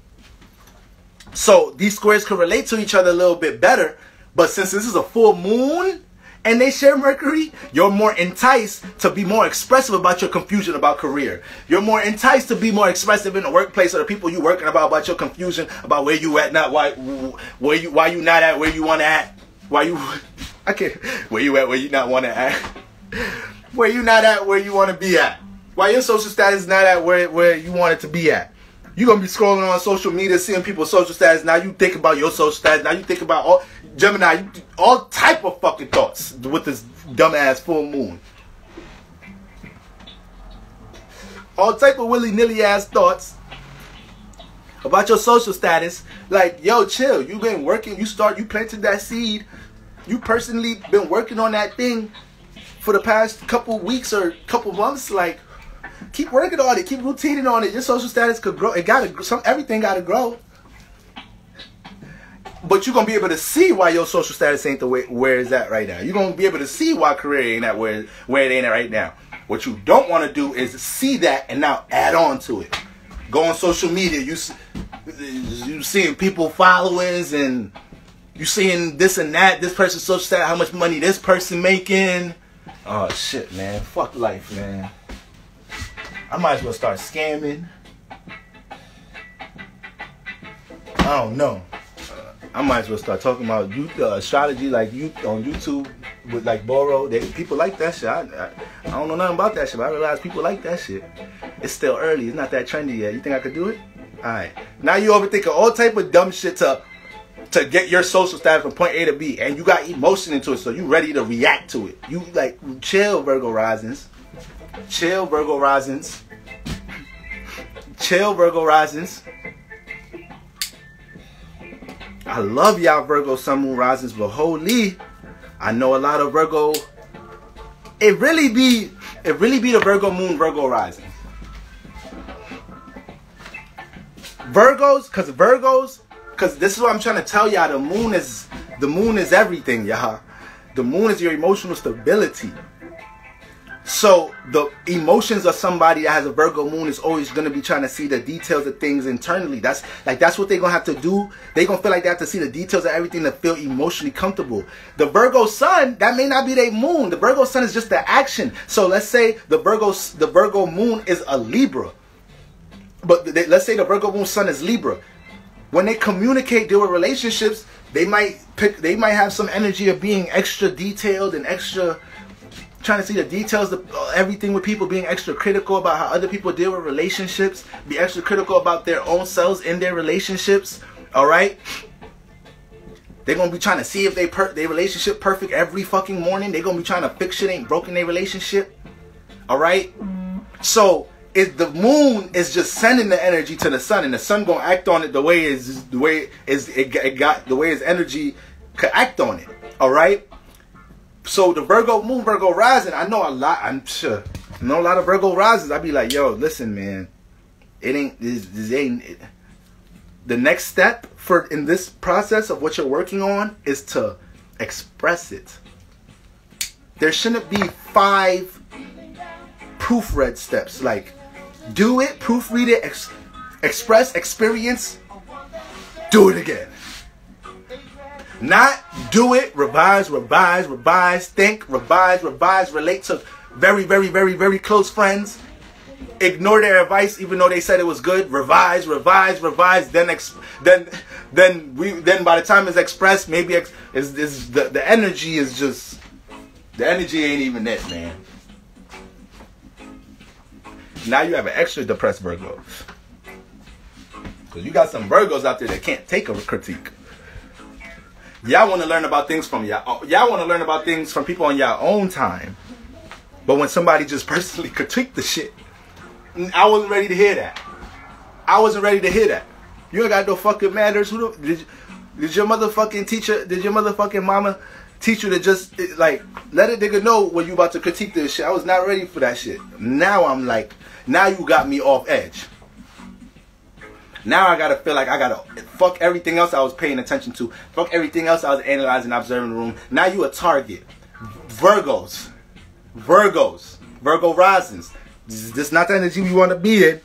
So these squares can relate to each other a little bit better. But since this is a full moon and they share Mercury, you're more enticed to be more expressive about your confusion about career. You're more enticed to be more expressive in the workplace, or the people you working about your confusion about where you at, not why you not at where you want to at. Where you at where you not want to at. Where you not at where you want to be at. Why your social status is not at where you want it to be at. You're going to be scrolling on social media, seeing people's social status. Now you think about your social status. Now you think about all Gemini, all type of fucking thoughts with this dumbass full moon. All type of willy-nilly ass thoughts about your social status. Like, yo, chill. You been working. You planted that seed. You personally been working on that thing for the past couple weeks or couple months. Like, keep working on it. Keep routining on it. Your social status could grow. Everything gotta grow. But you're gonna be able to see why your social status ain't the way where it's at right now. You're gonna be able to see why career ain't at where it ain't at right now. What you don't want to do is see that and now add on to it. Go on social media. You seeing people followings and you seeing this and that. This person's social status. How much money this person making? Oh shit, man. Fuck life, man. I might as well start scamming. I don't know. I might as well start talking about astrology like you on YouTube with like Boro. People like that shit. I don't know nothing about that shit, but I realize people like that shit. It's still early. It's not that trendy yet. You think I could do it? Alright. Now you overthinking all type of dumb shit to get your social status from point A to B. And you got emotion into it, so you ready to react to it. You like, chill, Virgo risings. Chill, Virgo risings. Chill, Virgo risings. I love y'all Virgo Sun Moon risings, but holy, I know a lot of Virgo. It really be the Virgo Moon, Virgo rising. Virgos, cause this is what I'm trying to tell y'all. The moon is everything, y'all. The moon is your emotional stability. So the emotions of somebody that has a Virgo moon is always going to be trying to see the details of things internally. That's what they're going to have to do. They're going to feel like they have to see the details of everything to feel emotionally comfortable. The Virgo sun, that may not be their moon. The Virgo sun is just the action. So let's say the Virgo moon is a Libra. But let's say the Virgo moon sun is Libra. When they communicate, deal with relationships, they might have some energy of being extra detailed and extra trying to see the details of everything, with people being extra critical about how other people deal with relationships, be extra critical about their own selves in their relationships. All right, they're gonna be trying to see if they relationship perfect every fucking morning. They're gonna be trying to fix shit ain't broken their relationship. All right, so the moon is just sending the energy to the sun, and the sun gonna act on it the way its energy could act on it. All right. So the Virgo moon, Virgo rising, I know a lot. I know a lot of Virgo risings. I be like, yo, listen, man, this ain't it. The next step in this process of what you're working on is to express it. There shouldn't be 5 proofread steps. Like, do it, proofread it, express, experience, do it again. Not do it, revise, think, revise, relate to very, very, very, very close friends. Ignore their advice even though they said it was good. Revise. Then by the time it's expressed, maybe the energy is just, the energy ain't even it, man. Now you have an extra depressed Virgo. Because you got some Virgos out there that can't take a critique. Y'all want to learn about things from y'all. Y'all want to learn about things from people on y'all own time. But when somebody just personally critiqued the shit, I wasn't ready to hear that. You ain't got no fucking manners. Did your motherfucking teacher, did your motherfucking mama teach you to just, like, let a nigga know when you about to critique this shit? I was not ready for that shit. Now I'm like, now you got me off edge. Now I gotta feel like I gotta fuck everything else I was paying attention to. Fuck everything else I was analyzing, observing the room. Now you a target. Virgo risings. This is not the energy we want to be in.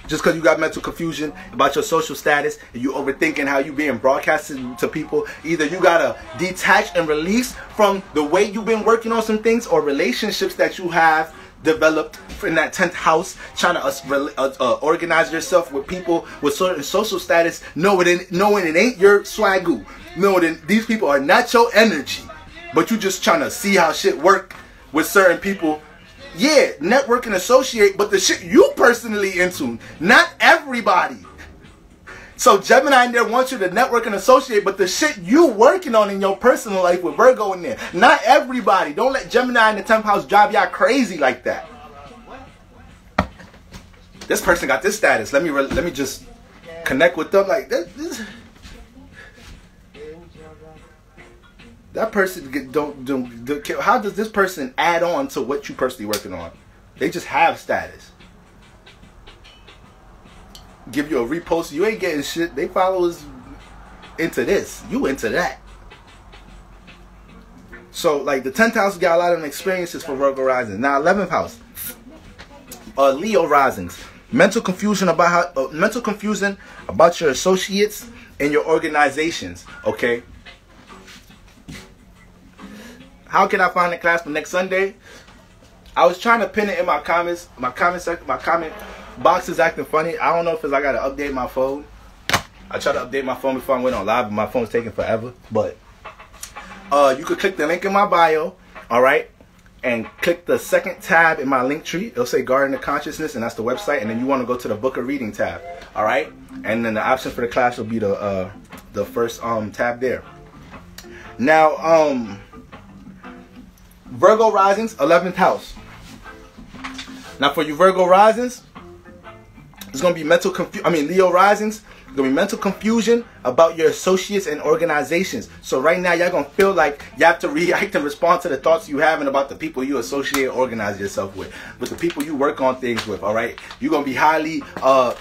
just because you got mental confusion about your social status and you overthinking how you being broadcasted to people. Either you gotta detach and release from the way you've been working on some things, or relationships that you have developed in that 10th house, trying to organize yourself with people with certain social status, knowing it ain't your swagoo, knowing these people are not your energy, but you just trying to see how shit work with certain people. Yeah, network and associate, but the shit you personally into, not everybody. So Gemini in there wants you to network and associate, but the shit you working on in your personal life with Virgo in there, not everybody. Don't let Gemini in the 10th house drive y'all crazy like that. This person got this status. Let me just connect with them like this. That person don't. How does this person add on to what you personally working on? They just have status. Give you a repost. You ain't getting shit. They followers into this. You into that. So like the 10th house got a lot of experiences for Virgo rising. Now 11th house, Leo risings. Mental confusion about your associates and your organizations. Okay. How can I find the class for next Sunday? I was trying to pin it in my comments. My comment box is acting funny. I don't know if it's I gotta update my phone. I tried to update my phone before I went on live, but my phone's taking forever. But you could click the link in my bio, all right, and click the second tab in my link tree. It'll say Garden of Consciousness, and that's the website. And then you want to go to the Book of Reading tab, all right. And then the option for the class will be the first tab there. Now Virgo risings, 11th house. Now for you Virgo risings, it's gonna be Leo risings. It's gonna be mental confusion about your associates and organizations. So right now y'all gonna feel like you have to react and respond to the thoughts you having about the people you associate and organize yourself with the people you work on things with. All right, you're gonna be highly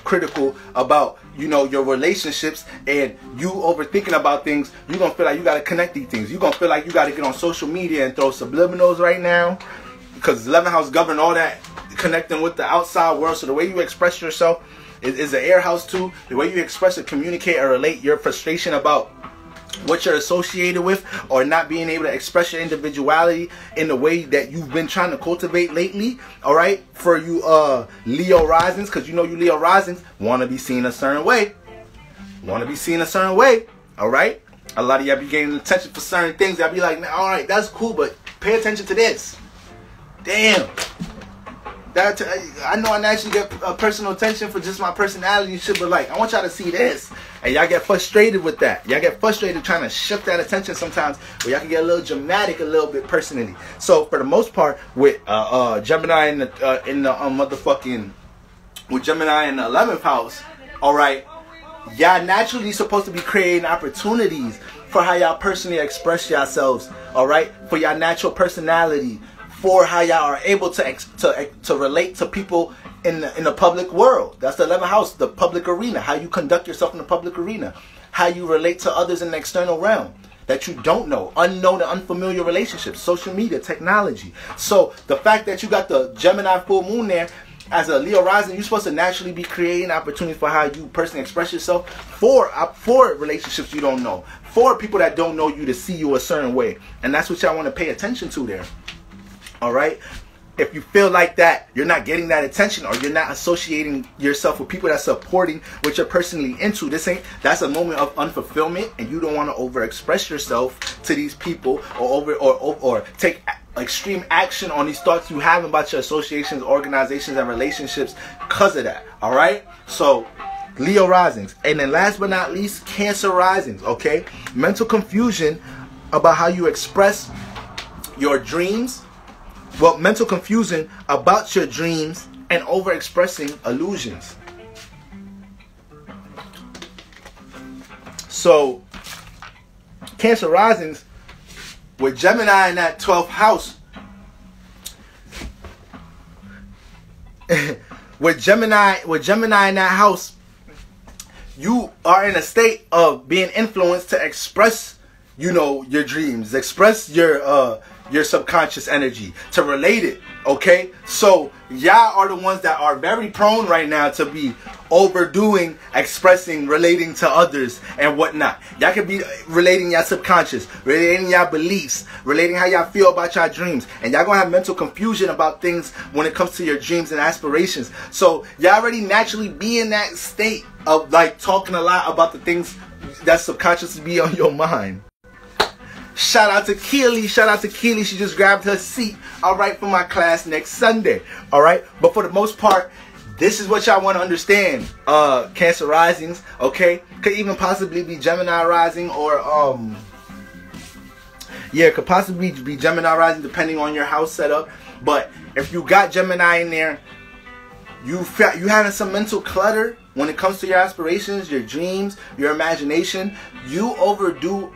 critical about your relationships, and you overthinking about things. You're gonna feel like you gotta connect these things. You're gonna feel like you gotta get on social media and throw subliminals right now, because 11th house govern all that connecting with the outside world. So the way you express yourself is the air house too. The way you express and communicate or relate your frustration about what you're associated with, or not being able to express your individuality in the way that you've been trying to cultivate lately. All right, for you Leo risings, because you Leo risings want to be seen a certain way. All right, a lot of y'all be getting attention for certain things. Y'all be like, man, all right, that's cool, but pay attention to this. Damn. I know I naturally get personal attention for just my personality and shit, but like, I want y'all to see this. And y'all get frustrated with that. Y'all get frustrated trying to shift that attention sometimes, where y'all can get a little dramatic a little bit personally. So for the most part, with Gemini in the with Gemini in the 11th house, all right, y'all naturally supposed to be creating opportunities for how y'all personally express yourselves, all right, for y'all natural personality, for how y'all are able to relate to people in the public world. That's the 11th house, the public arena. How you conduct yourself in the public arena. How you relate to others in the external realm that you don't know. Unknown and unfamiliar relationships. Social media, technology. So the fact that you got the Gemini full moon there, as a Leo rising, you're supposed to naturally be creating opportunities for how you personally express yourself for relationships you don't know. For people that don't know you to see you a certain way. And that's what y'all want to pay attention to there. All right, if you feel like that you're not getting that attention, or you're not associating yourself with people that's supporting what you're personally into, that's a moment of unfulfillment, and you don't want to overexpress yourself to these people, or take extreme action on these thoughts you have about your associations, organizations, and relationships because of that. All right, so Leo risings. And then last but not least, Cancer risings. Okay, mental confusion about how you express your dreams. Well, mental confusion about your dreams and overexpressing illusions. So, Cancer risings with Gemini in that 12th house. with Gemini in that house, you are in a state of being influenced to express, your dreams, express your your subconscious energy, to relate it, okay? So y'all are the ones that are very prone right now to be overdoing, expressing, relating to others and whatnot. Y'all could be relating your subconscious, relating your beliefs, relating how y'all feel about your dreams, and y'all gonna have mental confusion about things when it comes to your dreams and aspirations. So y'all already naturally be in that state of like talking a lot about the things that subconsciously be on your mind. Shout out to Keely. Shout out to Keely. She just grabbed her seat, all right, for my class next Sunday, all right? But for the most part, this is what y'all want to understand. Cancer risings, okay? Could even possibly be Gemini rising or, yeah, could possibly be Gemini rising depending on your house setup. But if you got Gemini in there, you having some mental clutter when it comes to your aspirations, your dreams, your imagination. You overdoing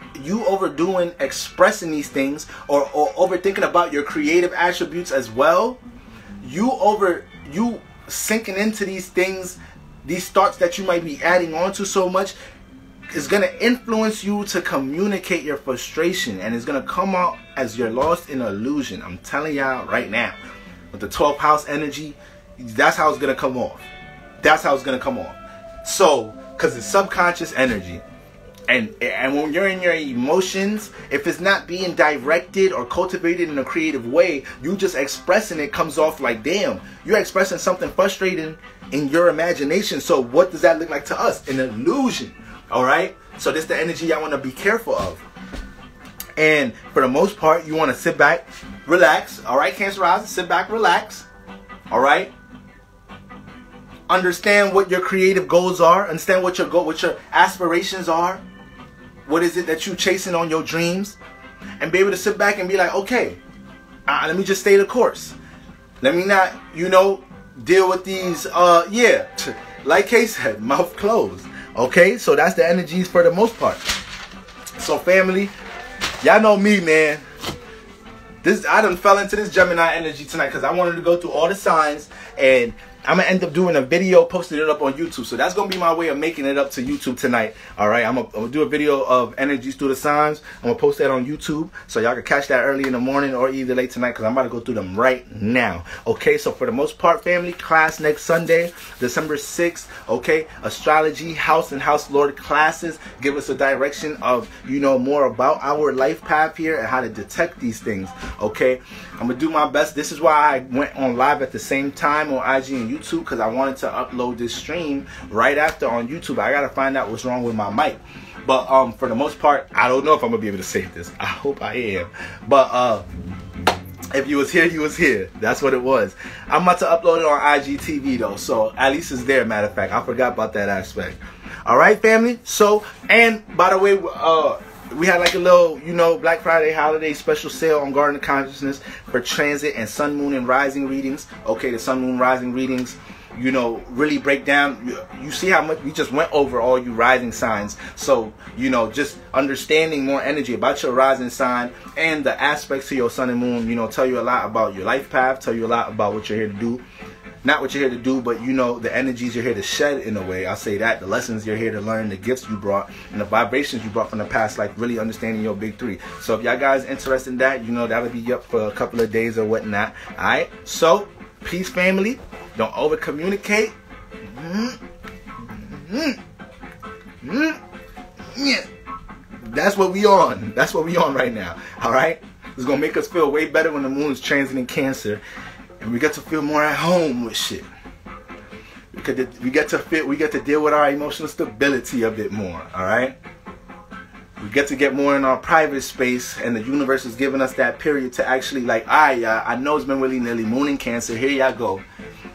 expressing these things or overthinking about your creative attributes as well. You sinking into these things, these thoughts that you might be adding on to so much is going to influence you to communicate your frustration, and it's going to come out as you're lost in illusion. I'm telling y'all right now, with the 12th house energy, that's how it's going to come off. That's how it's going to come off. So, because it's subconscious energy. And when you're in your emotions, if it's not being directed or cultivated in a creative way, you just expressing it comes off like, damn, you're expressing something frustrating in your imagination. So what does that look like to us? An illusion. All right? So this is the energy I want to be careful of. And for the most part, you want to sit back, relax. All right, Cancer rising, sit back, relax. All right? Understand what your creative goals are. Understand what your aspirations are. What is it that you're chasing on your dreams? And be able to sit back and be like, okay, let me just stay the course. Let me not, deal with these, like Kay said, mouth closed. Okay, so that's the energies for the most part. So family, y'all know me, man. I done fell into this Gemini energy tonight because I wanted to go through all the signs, and I'm going to end up doing a video, posting it up on YouTube. So that's going to be my way of making it up to YouTube tonight. All right, I'm going to do a video of energies through the signs. I'm going to post that on YouTube so y'all can catch that early in the morning or either late tonight because I'm about to go through them right now. Okay, so for the most part, family, class next Sunday, December 6th. Okay, astrology, house and house lord classes give us a direction of, more about our life path here and how to detect these things. Okay, I'm going to do my best. This is why I went on live at the same time on IG and YouTube, because I wanted to upload this stream right after on YouTube. I gotta find out what's wrong with my mic, but for the most part, I don't know if I'm gonna be able to save this. I hope I am, but if you was here, you was here. That's what it was. I'm about to upload it on IGTV though, so at least it's there. Matter of fact, I forgot about that aspect. All right, family. So, and by the way, we had like a little, Black Friday holiday special sale on Garden of Consciousness for transit and sun, moon, and rising readings. Okay, the sun, moon, rising readings, really break down. You see how much we just went over all you rising signs. So, just understanding more energy about your rising sign and the aspects to your sun and moon, tell you a lot about your life path, tell you a lot about what you're here to do. Not what you're here to do, but the energies you're here to shed in a way. I'll say that. The lessons you're here to learn, the gifts you brought, and the vibrations you brought from the past life, really understanding your big three. So if y'all guys interested in that, that'll be up for a couple of days or whatnot. Alright? So, peace, family. Don't over communicate. That's what we on. That's what we on right now. Alright? It's gonna make us feel way better when the moon is transiting Cancer. And we get to feel more at home with shit. We get to deal with our emotional stability a bit more, all right? We get to get more in our private space, and the universe is giving us that period to actually like, I know it's been willy-nilly, moon in Cancer, here y'all go.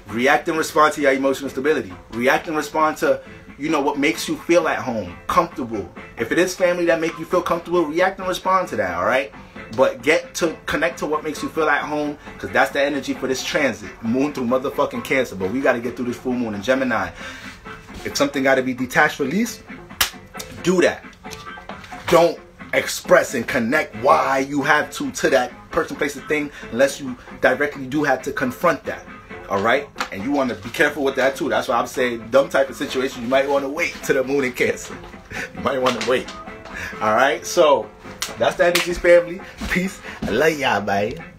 React and respond to your emotional stability. React and respond to, what makes you feel at home, comfortable. If it is family that make you feel comfortable, react and respond to that, all right? But get to connect to what makes you feel at home, because that's the energy for this transit. Moon through motherfucking Cancer. But we got to get through this full moon in Gemini. If something got to be detached, released, do that. Don't express and connect why you have to that person, place, or thing, unless you directly do have to confront that. All right? And you want to be careful with that too. That's why I'm saying, dumb type of situation, you might want to wait to the moon in Cancer. You might want to wait. All right? So, That's the energies, family. Peace. I love y'all, man.